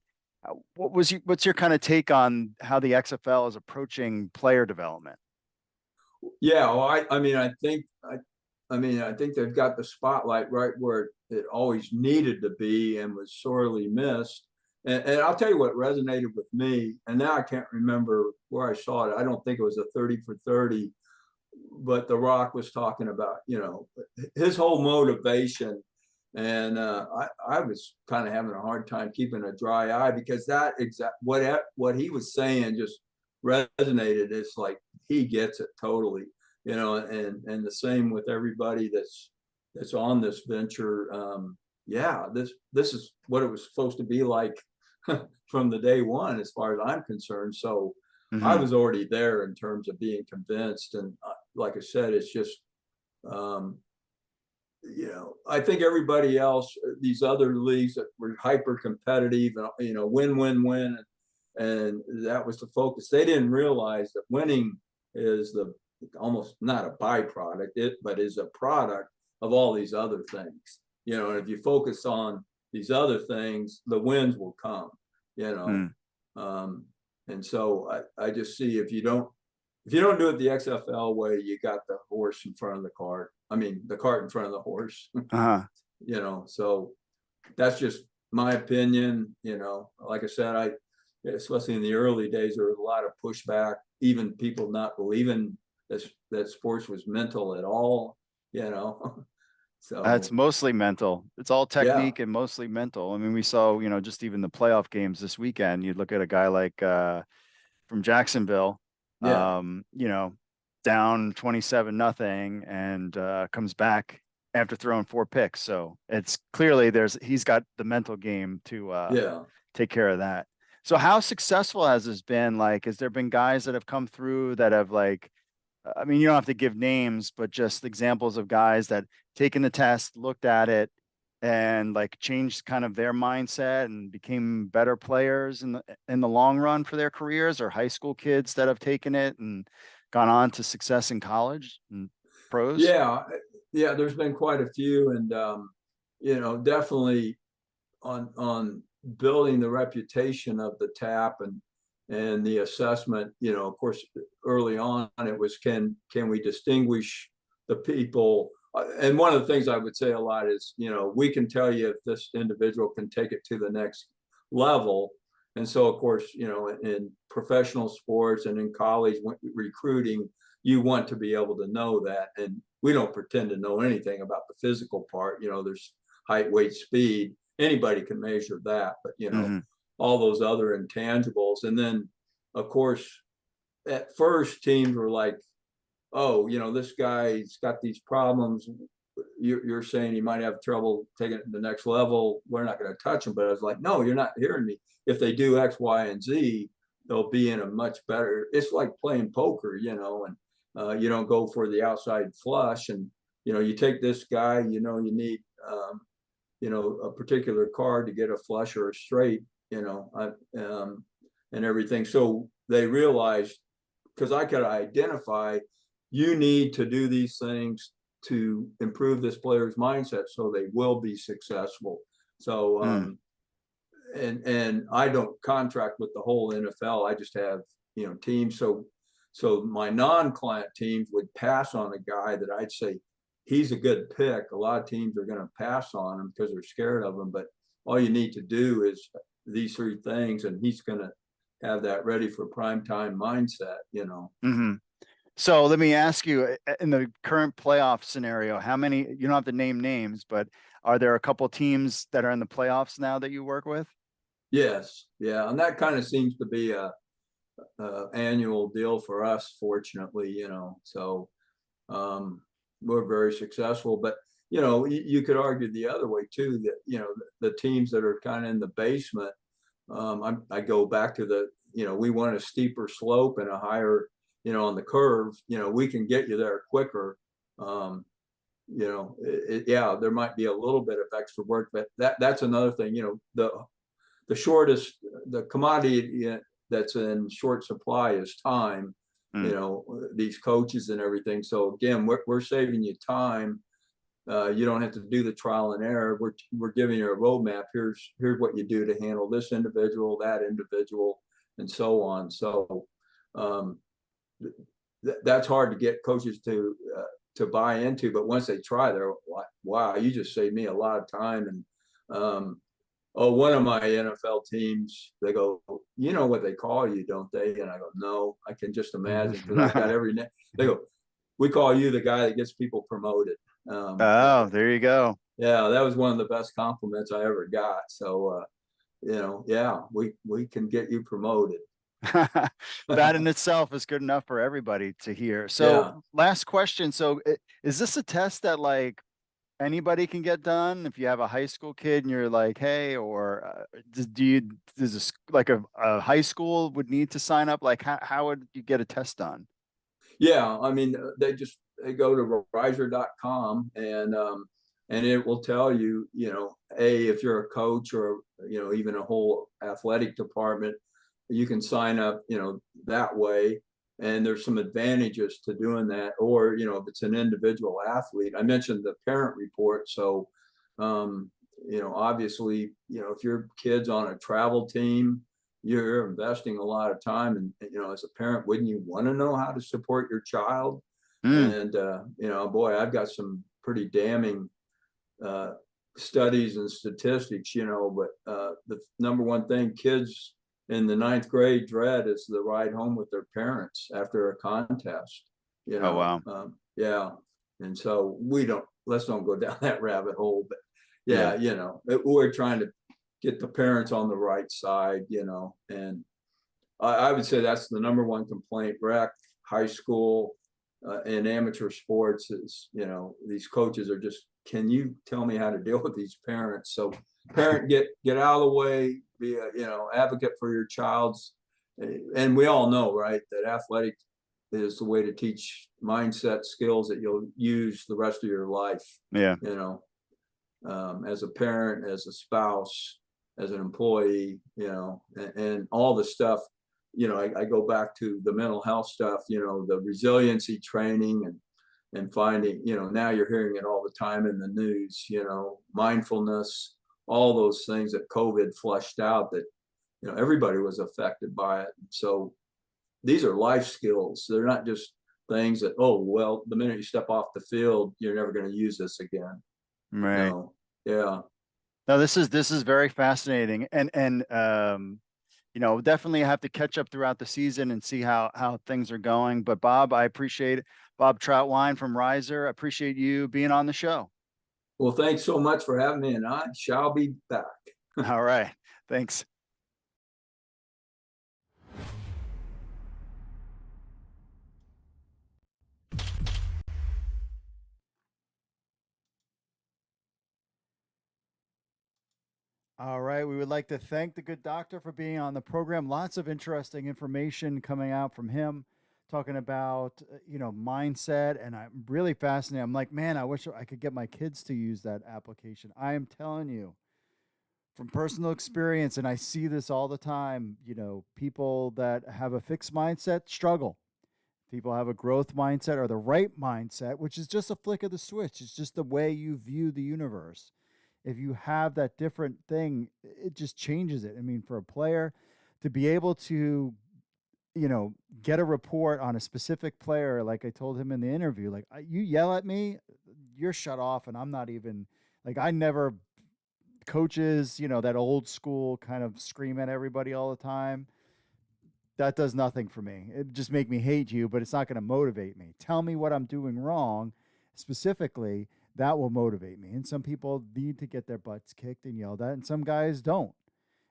what's your kind of take on how the XFL is approaching player development? Yeah, well, I think they've got the spotlight right where it always needed to be and was sorely missed. And I'll tell you what resonated with me, and now I can't remember where I saw it. I don't think it was a 30 for 30, but The Rock was talking about, his whole motivation. And I was kind of having a hard time keeping a dry eye, because that what he was saying just resonated. It's like he gets it totally, you know, and the same with everybody that's on this venture. Yeah, this is what it was supposed to be like from the day one, as far as I'm concerned. So I was already there in terms of being convinced, and like I said, it's just. You know, I think everybody else, these other leagues that were hyper competitive, you know, win, and that was the focus. They didn't realize that winning is almost not a byproduct, but is a product of all these other things. You know, and if you focus on these other things, the wins will come. You know, and so I just see if you don't do it the XFL way, you got the horse in front of the cart. I mean, the cart in front of the horse. You know, so that's just my opinion. You know, like I said, especially in the early days, there was a lot of pushback, even people not believing that sports was mental at all. You know, so it's mostly mental. It's all technique and mostly mental. I mean, we saw, you know, just even the playoff games this weekend. You'd look at a guy like from Jacksonville. You know, down 27-0 and comes back after throwing 4 picks. So it's clearly he's got the mental game to take care of that. So how successful has this been? Like, has there been guys that have come through that have, like, I mean, you don't have to give names, but just examples of guys that taken the test, looked at it, and like changed kind of their mindset and became better players in the long run for their careers, or high school kids that have taken it and gone on to success in college and pros? Yeah, there's been quite a few, and you know, definitely on building the reputation of the TAP and the assessment. You know, of course, early on it was can we distinguish the people. And one of the things I would say a lot is, you know, we can tell you if this individual can take it to the next level. And so, of course, you know, in professional sports and in college recruiting, you want to be able to know that. And we don't pretend to know anything about the physical part. You know, there's height, weight, speed. Anybody can measure that. But, you know, all those other intangibles. And then, of course, at first teams were like, oh, you know, this guy's got these problems. You're saying he might have trouble taking it to the next level. We're not going to touch him. But I was like, no, you're not hearing me. If they do X, Y, and Z, they'll be in a much better. It's like playing poker, you know, and you don't go for the outside flush. And, you know, you take this guy, you know, you need, you know, a particular card to get a flush or a straight, you know, and everything. So they realized, because I could identify, you need to do these things to improve this player's mindset so they will be successful. So, and I don't contract with the whole NFL. I just have, you know, teams. So my non-client teams would pass on a guy that I'd say he's a good pick. A lot of teams are going to pass on him because they're scared of him. But all you need to do is these 3 things, and he's going to have that ready for primetime mindset, you know. So let me ask you, in the current playoff scenario, how many, you don't have to name names, but are there a couple teams that are in the playoffs now that you work with? Yes. Yeah. And that kind of seems to be a annual deal for us, fortunately, you know, so we're very successful. But, you know, you could argue the other way too, that, you know, the teams that are kind of in the basement, I go back to you know, we want a steeper slope and a higher, you know, on the curve, you know, we can get you there quicker. You know, yeah, there might be a little bit of extra work, but that's another thing. You know, the commodity that's in short supply is time. You know, these coaches and everything. So again, we're saving you time. You don't have to do the trial and error. We're giving you a roadmap. Here's what you do to handle this individual, that individual, and so on. So that's hard to get coaches to buy into. But once they try, they're like, wow, you just saved me a lot of time. And one of my NFL teams, they go, you know what they call you, don't they? And I go, no, I can just imagine, because I've got every name. They go, we call you the guy that gets people promoted. There you go. Yeah, that was one of the best compliments I ever got. So, you know, yeah, we can get you promoted. That in itself is good enough for everybody to hear. So Yeah. last question. So is this a test that like anybody can get done if you have a high school kid and you're like, hey, or does this like a high school would need to sign up? Like how would you get a test done? Yeah, I mean, they go to Ryzer.com and it will tell you, if you're a coach or even a whole athletic department, you can sign up, that way. And there's some advantages to doing that. Or if it's an individual athlete, I mentioned the parent report. So, obviously, if your kid's on a travel team, you're investing a lot of time, and as a parent, wouldn't you want to know how to support your child? And boy, I've got some pretty damning studies and statistics, but the number one thing kids in the 9th grade dread is the ride home with their parents after a contest. Oh wow. Yeah, and so let's don't go down that rabbit hole, but yeah. We're trying to get the parents on the right side, and I would say that's the number one complaint. Rec, high school, and amateur sports is, these coaches are just, can you tell me how to deal with these parents? So parent, get out of the way, be a, advocate for your child's, and we all know, right, that athletic is the way to teach mindset skills that you'll use the rest of your life. Yeah. As a parent, as a spouse, as an employee, and all the stuff, I go back to the mental health stuff, the resiliency training and finding, now you're hearing it all the time in the news, mindfulness, all those things that COVID flushed out that, everybody was affected by it. So these are life skills. They're not just things that, oh, well, the minute you step off the field, you're never going to use this again. Right. Yeah. No, this is very fascinating, and definitely have to catch up throughout the season and see how things are going. But Bob, I appreciate it. Bob Troutwine from Ryzer, I appreciate you being on the show. Well, thanks so much for having me, and I shall be back. All right, thanks. All right. We would like to thank the good doctor for being on the program. Lots of interesting information coming out from him, talking about, mindset. And I'm really fascinated. I'm like, man, I wish I could get my kids to use that application. I am telling you from personal experience, and I see this all the time, people that have a fixed mindset struggle. People have a growth mindset or the right mindset, which is just a flick of the switch. It's just the way you view the universe. If you have that different thing, it just changes it. I mean, for a player to be able to, get a report on a specific player, like I told him in the interview, like, you yell at me, you're shut off, and I'm not even, like, I never, coaches, that old school kind of scream at everybody all the time. That does nothing for me. It just make me hate you, but it's not going to motivate me. Tell me what I'm doing wrong, specifically. That will motivate me. And some people need to get their butts kicked and yelled at, and some guys don't.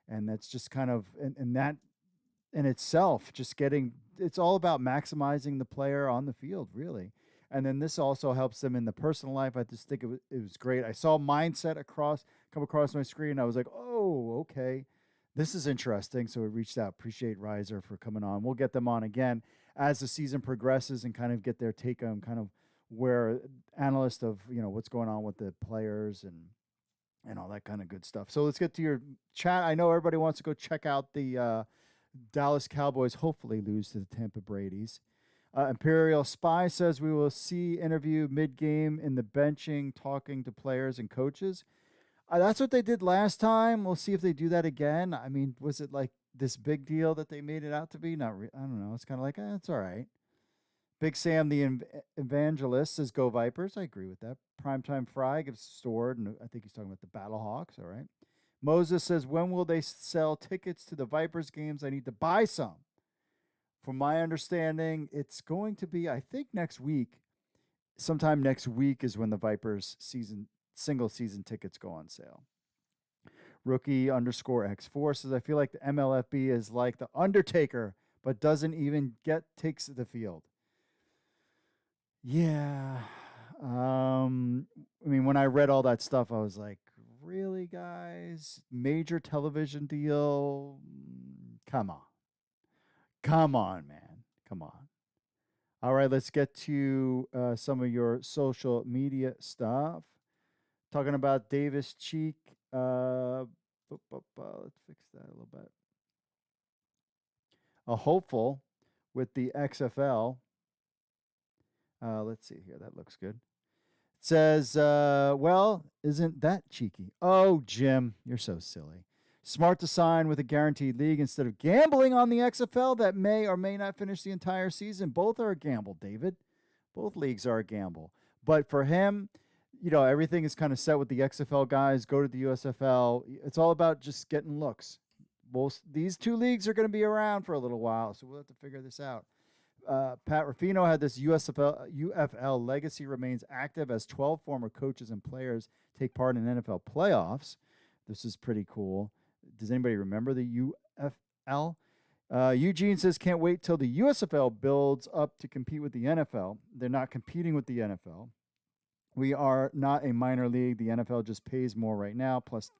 And that's just kind of, and that in itself, it's all about maximizing the player on the field, really. And then this also helps them in the personal life. I just think it was great. I saw mindset come across my screen. I was like, oh, okay, this is interesting. So we reached out. Appreciate Ryzer for coming on. We'll get them on again as the season progresses and kind of get their take on kind of where analyst of, what's going on with the players and all that kind of good stuff. So let's get to your chat. I know everybody wants to go check out the Dallas Cowboys hopefully lose to the Tampa Brady's. Imperial Spy says we will see interview mid-game in the benching, talking to players and coaches. That's what they did last time. We'll see if they do that again. I mean, was it like this big deal that they made it out to be? I don't know. It's kind of like, it's all right. Big Sam, the evangelist, says go Vipers. I agree with that. Primetime Fry gives Stored, and I think he's talking about the Battlehawks. All right. Moses says, when will they sell tickets to the Vipers games? I need to buy some. From my understanding, it's going to be, I think, next week. Sometime next week is when the Vipers single season tickets go on sale. Rookie_X4 says, I feel like the MLFB is like the Undertaker, but doesn't even takes the field. Yeah. I mean, when I read all that stuff, I was like, really, guys? Major television deal? Come on. Come on, man. Come on. All right, let's get to some of your social media stuff. Talking about Davis Cheek. Let's fix that a little bit. A hopeful with the XFL. Let's see here. That looks good. It says, well, isn't that cheeky? Oh, Jim, you're so silly. Smart to sign with a guaranteed league instead of gambling on the XFL that may or may not finish the entire season. Both are a gamble, David. Both leagues are a gamble. But for him, everything is kind of set with the XFL guys. Go to the USFL. It's all about just getting looks. These two leagues are going to be around for a little while, so we'll have to figure this out. Pat Ruffino had this UFL legacy remains active as 12 former coaches and players take part in NFL playoffs. This is pretty cool. Does anybody remember the UFL? Eugene says, can't wait till the USFL builds up to compete with the NFL. They're not competing with the NFL. We are not a minor league. The NFL just pays more right now. Plus,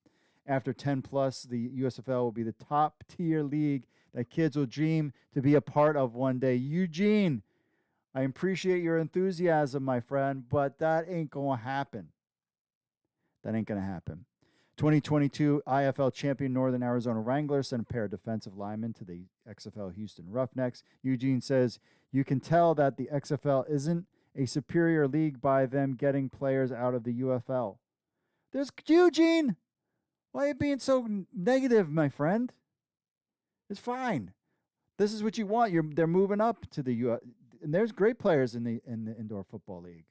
after 10 plus, the USFL will be the top tier league that kids will dream to be a part of one day. Eugene, I appreciate your enthusiasm, my friend, but that ain't going to happen. That ain't going to happen. 2022 IFL champion Northern Arizona Wranglers sent a pair of defensive linemen to the XFL Houston Roughnecks. Eugene says, you can tell that the XFL isn't a superior league by them getting players out of the UFL. There's Eugene. Why are you being so negative, my friend? It's fine. This is what you want. They're moving up to the and there's great players in the indoor football league.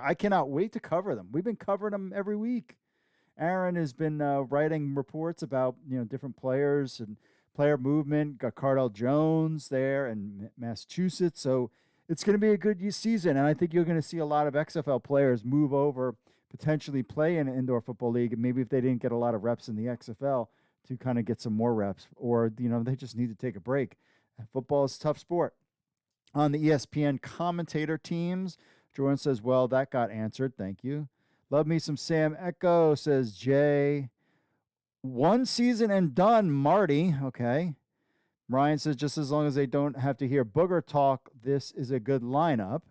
I cannot wait to cover them. We've been covering them every week. Aaron has been writing reports about different players and player movement. Got Cardell Jones there in Massachusetts, so it's going to be a good season. And I think you're going to see a lot of XFL players move over, potentially play in an indoor football league, and maybe if they didn't get a lot of reps in the XFL, to kind of get some more reps, or they just need to take a break. Football is a tough sport. On the ESPN commentator teams, Jordan says, well, that got answered. Thank you. Love me some Sam Echo, says Jay. One season and done, Marty. Okay. Ryan says, just as long as they don't have to hear booger talk, this is a good lineup.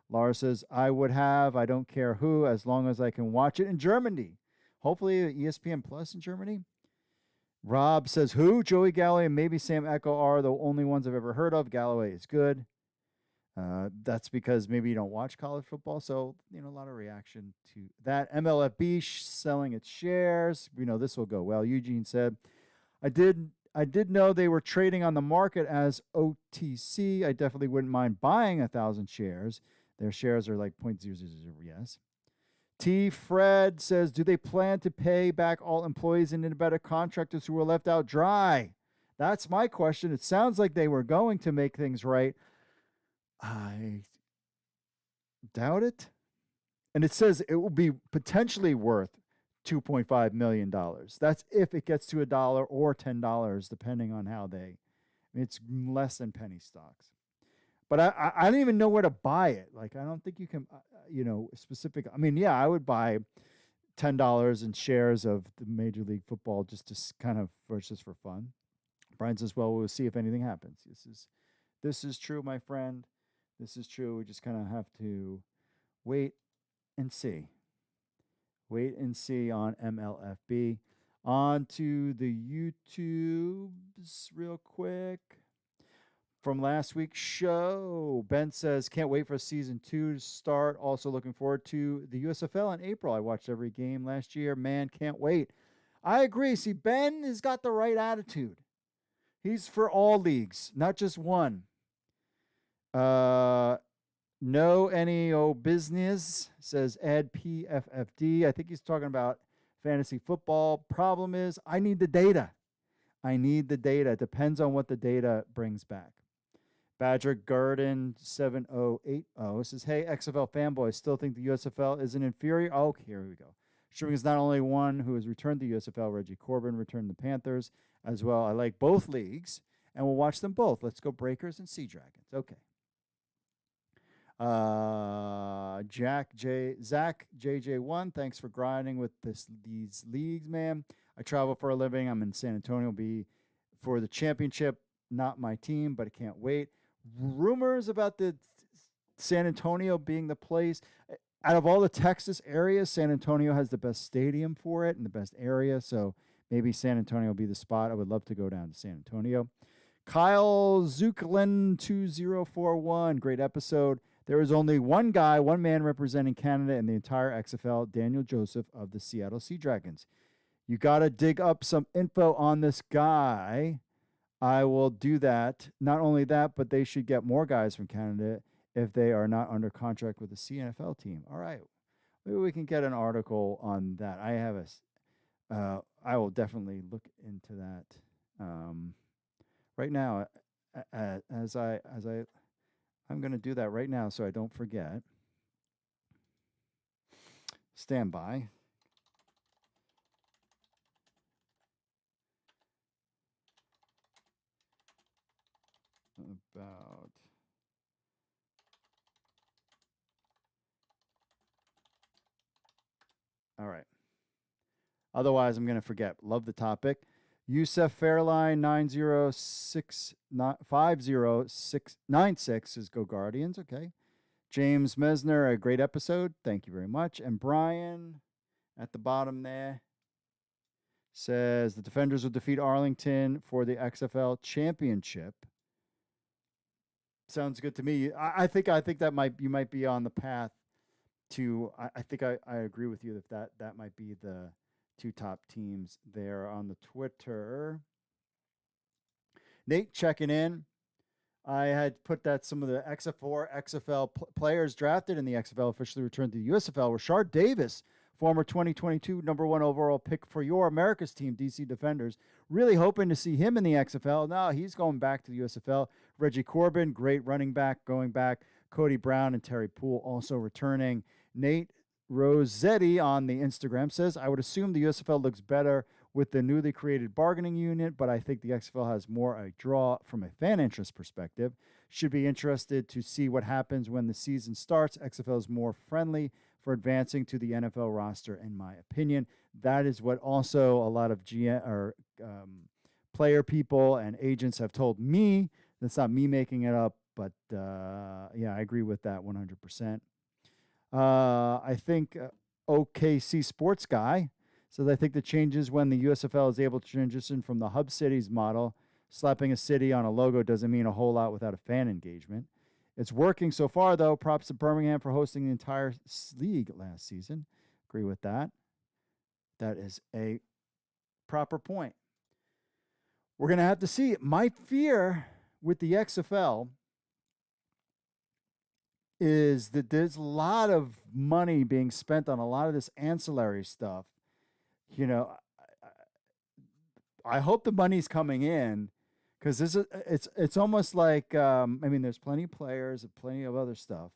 Laura says, I don't care who, as long as I can watch it in Germany. Hopefully ESPN Plus in Germany. Rob says, who? Joey Galloway and maybe Sam Echo are the only ones I've ever heard of. Galloway is good. That's because maybe you don't watch college football. So, a lot of reaction to that. MLFB selling its shares. We know this will go well. Eugene said, I did know they were trading on the market as OTC. I definitely wouldn't mind buying 1,000 shares. Their shares are like 0.000, yes. T. Fred says, do they plan to pay back all employees and independent contractors who were left out dry? That's my question. It sounds like they were going to make things right. I doubt it. And it says it will be potentially worth $2.5 million. That's if it gets to $1 or $10, depending on how it's less than penny stocks. But I don't even know where to buy it. Like, I don't think you can, specific. I mean, yeah, I would buy $10 in shares of the Major League Football just to kind of just for fun. Brian says, well, we'll see if anything happens. This is true, my friend. This is true. We just kind of have to wait and see. Wait and see on MLFB. On to the YouTubes real quick. From last week's show, Ben says, can't wait for season 2 to start. Also looking forward to the USFL in April. I watched every game last year. Man, can't wait. I agree. See, Ben has got the right attitude. He's for all leagues, not just one. No any old business, says Ed PFFD. I think he's talking about fantasy football. Problem is, I need the data. It depends on what the data brings back. Badger Garden 7080 says, hey, XFL fanboys, still think the USFL is an inferior? Oh, here we go. Streaming is not only one who has returned to USFL, Reggie Corbin returned to the Panthers as well. I like both leagues, and we'll watch them both. Let's go Breakers and Sea Dragons. Okay. Zach JJ1, thanks for grinding with these leagues, man. I travel for a living. I'm in San Antonio. Be for the championship. Not my team, but I can't wait. Rumors about the San Antonio being the place. Out of all the Texas areas, San Antonio has the best stadium for it and the best area. So maybe San Antonio will be the spot. I would love to go down to San Antonio. Kyle Zuclin 2041, great episode. There is only one man representing Canada in the entire XFL, Daniel Joseph of the Seattle Sea Dragons. You got to dig up some info on this guy. I will do that. Not only that, but they should get more guys from Canada if they are not under contract with the CNFL team. All right. Maybe we can get an article on that. I will definitely look into that. Right now, I'm going to do that right now so I don't forget. Stand by. About all right. Otherwise, I'm going to forget. Love the topic. Yusef Fairline 50696 is Go Guardians. Okay. James Mesner, a great episode. Thank you very much. And Brian at the bottom there says the Defenders will defeat Arlington for the XFL championship. Sounds good to me. I think that you might be on the path to. I think I agree with you that might be the two top teams there on the Twitter. Nate checking in. I had put that some of the XFL players drafted in the XFL officially returned to the USFL. Rashard Davis, former 2022 #1 overall pick for your America's team, DC Defenders. Really hoping to see him in the XFL. No, he's going back to the USFL. Reggie Corbin, great running back, going back. Cody Brown and Terry Poole also returning. Nate Rossetti on the Instagram says, I would assume the USFL looks better with the newly created bargaining unit, but I think the XFL has more a draw from a fan interest perspective. Should be interested to see what happens when the season starts. XFL is more friendly for advancing to the NFL roster, in my opinion. That is what also a lot of player people and agents have told me. That's not me making it up, but yeah, I agree with that 100%. I think OKC Sports Guy says, I think the changes when the USFL is able to transition from the hub cities model, slapping a city on a logo doesn't mean a whole lot without a fan engagement. It's working so far, though. Props to Birmingham for hosting the entire league last season. Agree with that. That is a proper point. We're going to have to see. My fear with the XFL is that there's a lot of money being spent on a lot of this ancillary stuff. You know, I hope the money's coming in, because it's almost like I mean, there's plenty of players and plenty of other stuff,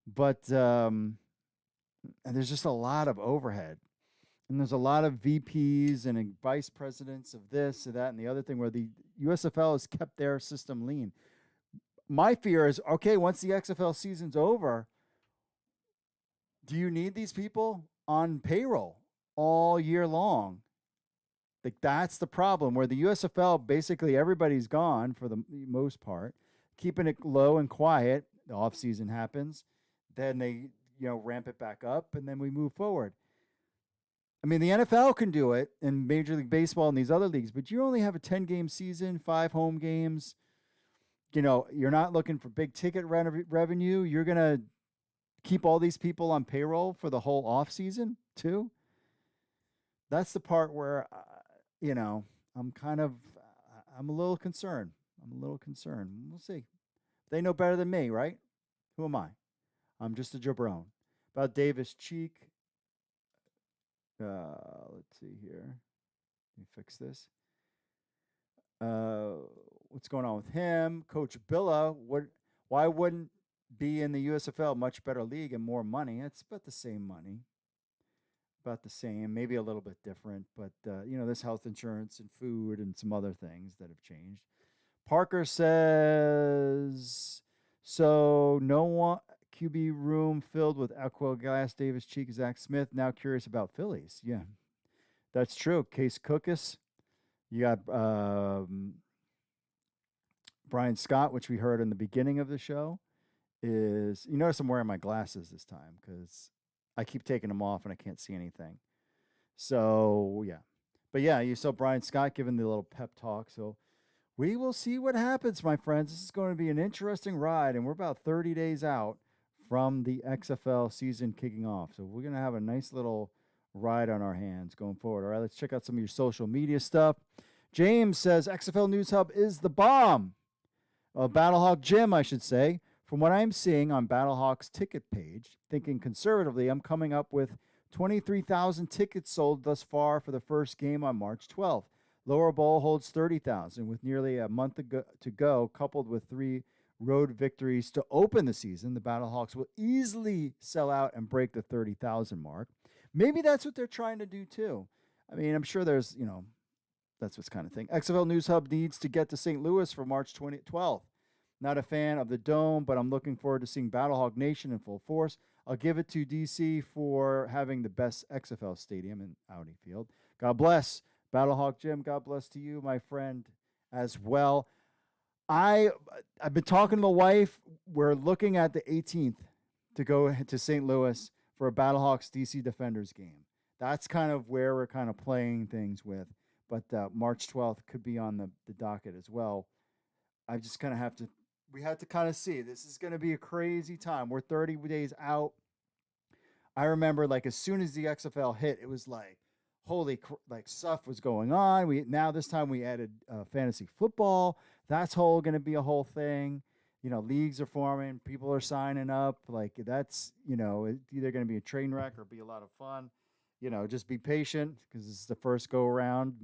but and there's just a lot of overhead, and there's a lot of VPs and vice presidents of this or that and the other thing, where the USFL has kept their system lean. My fear is, okay, once the XFL season's over, do you need these people on payroll all year long? Like, that's the problem, where the USFL, basically everybody's gone for the most part, keeping it low and quiet. The off season happens, then they, ramp it back up, and then we move forward. I mean, the NFL can do it, and Major League Baseball and these other leagues, but you only have a 10-game season, 5 home games. You're not looking for big ticket revenue. You're going to keep all these people on payroll for the whole off season too. That's the part where, I'm a little concerned. We'll see. They know better than me, right? Who am I? I'm just a jabron. About Davis Cheek. Let's see here. Let me fix this. What's going on with him? Coach Billa, why wouldn't be in the USFL much better league and more money? It's about the same money. about the same, maybe a little bit different, but there's health insurance and food and some other things that have changed. Parker says, so no one QB room filled with Aquil Glass, Davis Cheek, Zach Smith. Now curious about Phillies. Yeah, that's true. Case Cookus. You got Brian Scott, which we heard in the beginning of the show. You notice I'm wearing my glasses this time because I keep taking them off and I can't see anything. So, yeah. But, yeah, you saw Brian Scott giving the little pep talk. So, we will see what happens, my friends. This is going to be an interesting ride, and we're about 30 days out from the XFL season kicking off. So, we're going to have a nice little ride on our hands going forward. All right, let's check out some of your social media stuff. James says, XFL News Hub is the bomb. Battlehawk Jim, I should say. From what I'm seeing on Battlehawk's ticket page, thinking conservatively, I'm coming up with 23,000 tickets sold thus far for the first game on March 12th. Lower Bowl holds 30,000 with nearly a month to go, coupled with 3 road victories to open the season. The Battlehawks will easily sell out and break the 30,000 mark. Maybe that's what they're trying to do too. I mean, I'm sure there's, that's what's kind of thing. XFL News Hub needs to get to St. Louis for March 12th. Not a fan of the Dome, but I'm looking forward to seeing Battlehawk Nation in full force. I'll give it to DC for having the best XFL stadium in Audi Field. God bless. Battlehawk Jim, God bless to you, my friend, as well. I've been talking to the wife. We're looking at the 18th to go to St. Louis for a Battlehawks DC Defenders game. That's kind of where we're kind of playing things with. But March 12th could be on the docket as well. I just kind of we have to kind of see. This is going to be a crazy time. We're 30 days out. I remember, like, as soon as the XFL hit, it was like, stuff was going on. Now this time we added fantasy football. That's going to be a whole thing. Leagues are forming. People are signing up. Like, that's, it's either going to be a train wreck or be a lot of fun. Just be patient because this is the first go around,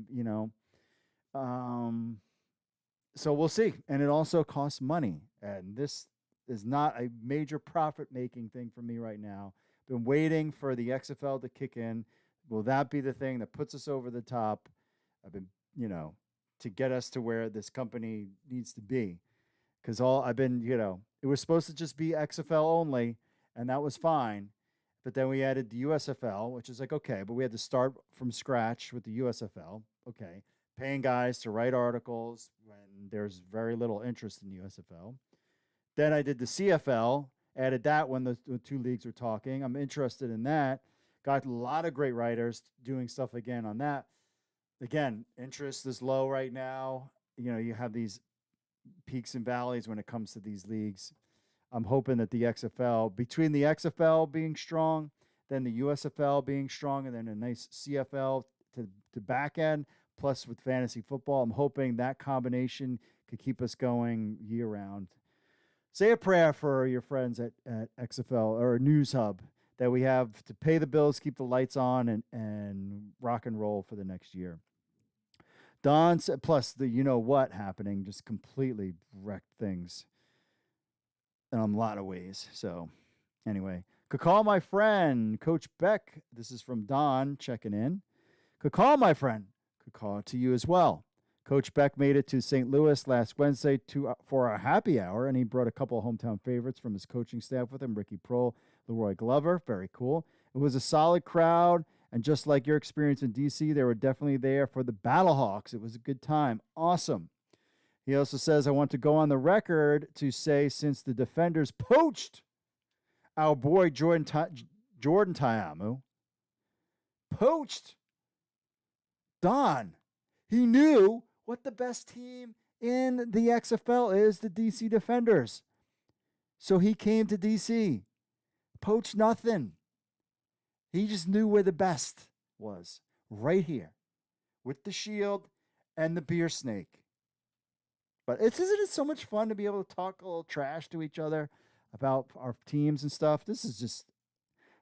So we'll see. And it also costs money. And this is not a major profit-making thing for me right now. Been waiting for the XFL to kick in. Will that be the thing that puts us over the top? I've been, to get us to where this company needs to be. Because it was supposed to just be XFL only, and that was fine. But then we added the USFL, which is like, okay, but we had to start from scratch with the USFL. Okay. Paying guys to write articles when there's very little interest in the USFL. Then I did the CFL, added that when the 2 leagues were talking. I'm interested in that. Got a lot of great writers doing stuff again on that. Again, interest is low right now. You have these peaks and valleys when it comes to these leagues. I'm hoping that the XFL, between the XFL being strong, then the USFL being strong, and then a nice CFL to back end, plus with fantasy football, I'm hoping that combination could keep us going year round. Say a prayer for your friends at XFL or News Hub that we have to pay the bills, keep the lights on, and rock and roll for the next year. Don said, plus the what happening just completely wrecked things in a lot of ways. So anyway, could call my friend, Coach Beck. This is from Don checking in. Could call my friend. Could call it to you as well. Coach Beck made it to St. Louis last Wednesday for a happy hour, and he brought a couple of hometown favorites from his coaching staff with him, Ricky Prohl, Leroy Glover. Very cool. It was a solid crowd, and just like your experience in D.C., they were definitely there for the Battlehawks. It was a good time. Awesome. He also says, I want to go on the record to say since the Defenders poached our boy Jordan Ta'amu, poached Don, he knew what the best team in the XFL is, the DC Defenders. So he came to DC. Poached nothing. He just knew where the best was, right here, with the shield and the beer snake. But isn't it so much fun to be able to talk a little trash to each other about our teams and stuff? This is just,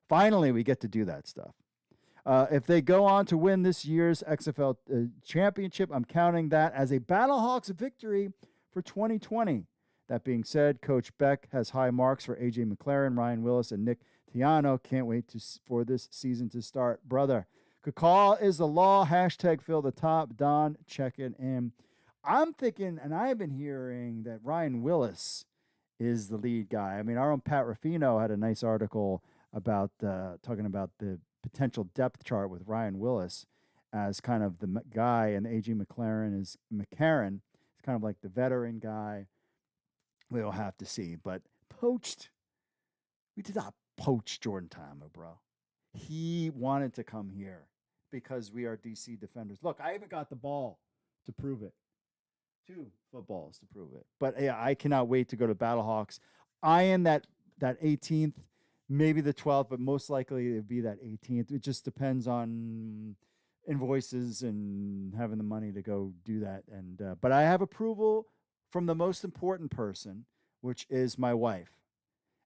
finally we get to do that stuff. If they go on to win this year's XFL championship, I'm counting that as a Battlehawks victory for 2020. That being said, Coach Beck has high marks for A.J. McLaren, Ryan Willis, and Nick Tiano, can't wait for this season to start. Brother, good call is the law. Hashtag fill the top. Don checking in. I'm thinking, and I've been hearing that Ryan Willis is the lead guy. I mean, our own Pat Ruffino had a nice article about talking about the potential depth chart with Ryan Willis as kind of the guy, and A.J. McCarron is kind of like the veteran guy. We'll have to see. But poached, we did not poach Jordan Ta'amu, bro. He wanted to come here because we are DC defenders. Look, I even got the ball to prove it. 2 footballs to prove it. But yeah, I cannot wait to go to Battlehawks. I am that 18th, maybe the 12th, but most likely it'd be that 18th. It just depends on invoices and having the money to go do that. And but I have approval from the most important person, which is my wife.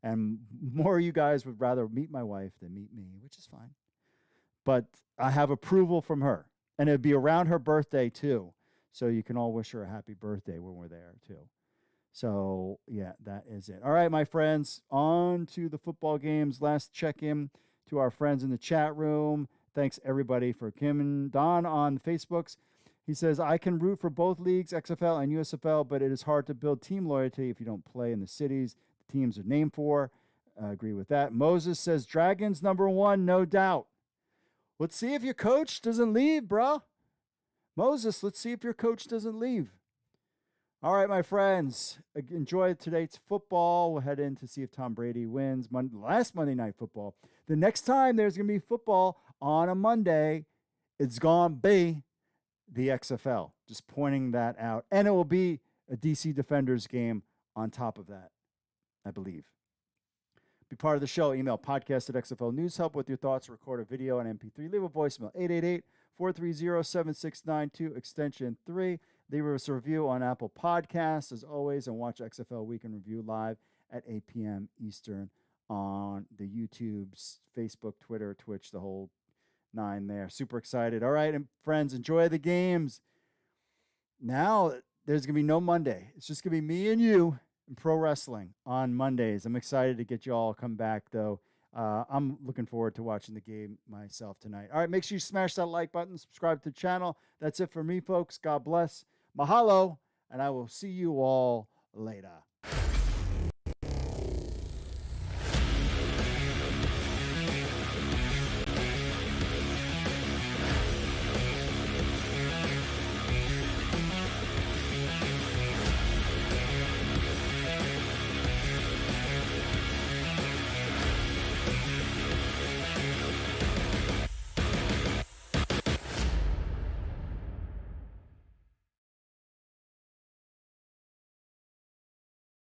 And more of you guys would rather meet my wife than meet me, which is fine. But I have approval from her. And it'd be around her birthday too. So you can all wish her a happy birthday when we're there too. So yeah, that is it. All right, my friends, on to the football games. Last check-in to our friends in the chat room. Thanks everybody for Kim and Don on Facebooks. He says, I can root for both leagues, XFL and USFL, but it is hard to build team loyalty if you don't play in the cities the teams are named for. I agree with that. Moses says, Dragons #1, no doubt. Let's see if your coach doesn't leave, bro. Moses, let's see if your coach doesn't leave. All right, my friends, enjoy today's football. We'll head in to see if Tom Brady wins last Monday Night Football. The next time there's going to be football on a Monday, it's going to be the XFL. Just pointing that out. And it will be a DC Defenders game on top of that, I believe. Be part of the show. Email podcast@XFL News Hub with your thoughts. Record a video on MP3. Leave a voicemail. 888-430-7692, extension 3. Leave us a review on Apple Podcasts, as always, and watch XFL Week in Review live at 8 p.m. Eastern on the YouTubes, Facebook, Twitter, Twitch, the whole 9 there. Super excited. All right, and friends, enjoy the games. Now, there's going to be no Monday. It's just going to be me and you in pro wrestling on Mondays. I'm excited to get you all come back, though. I'm looking forward to watching the game myself tonight. All right, make sure you smash that like button, subscribe to the channel. That's it for me, folks. God bless. Mahalo, and I will see you all later.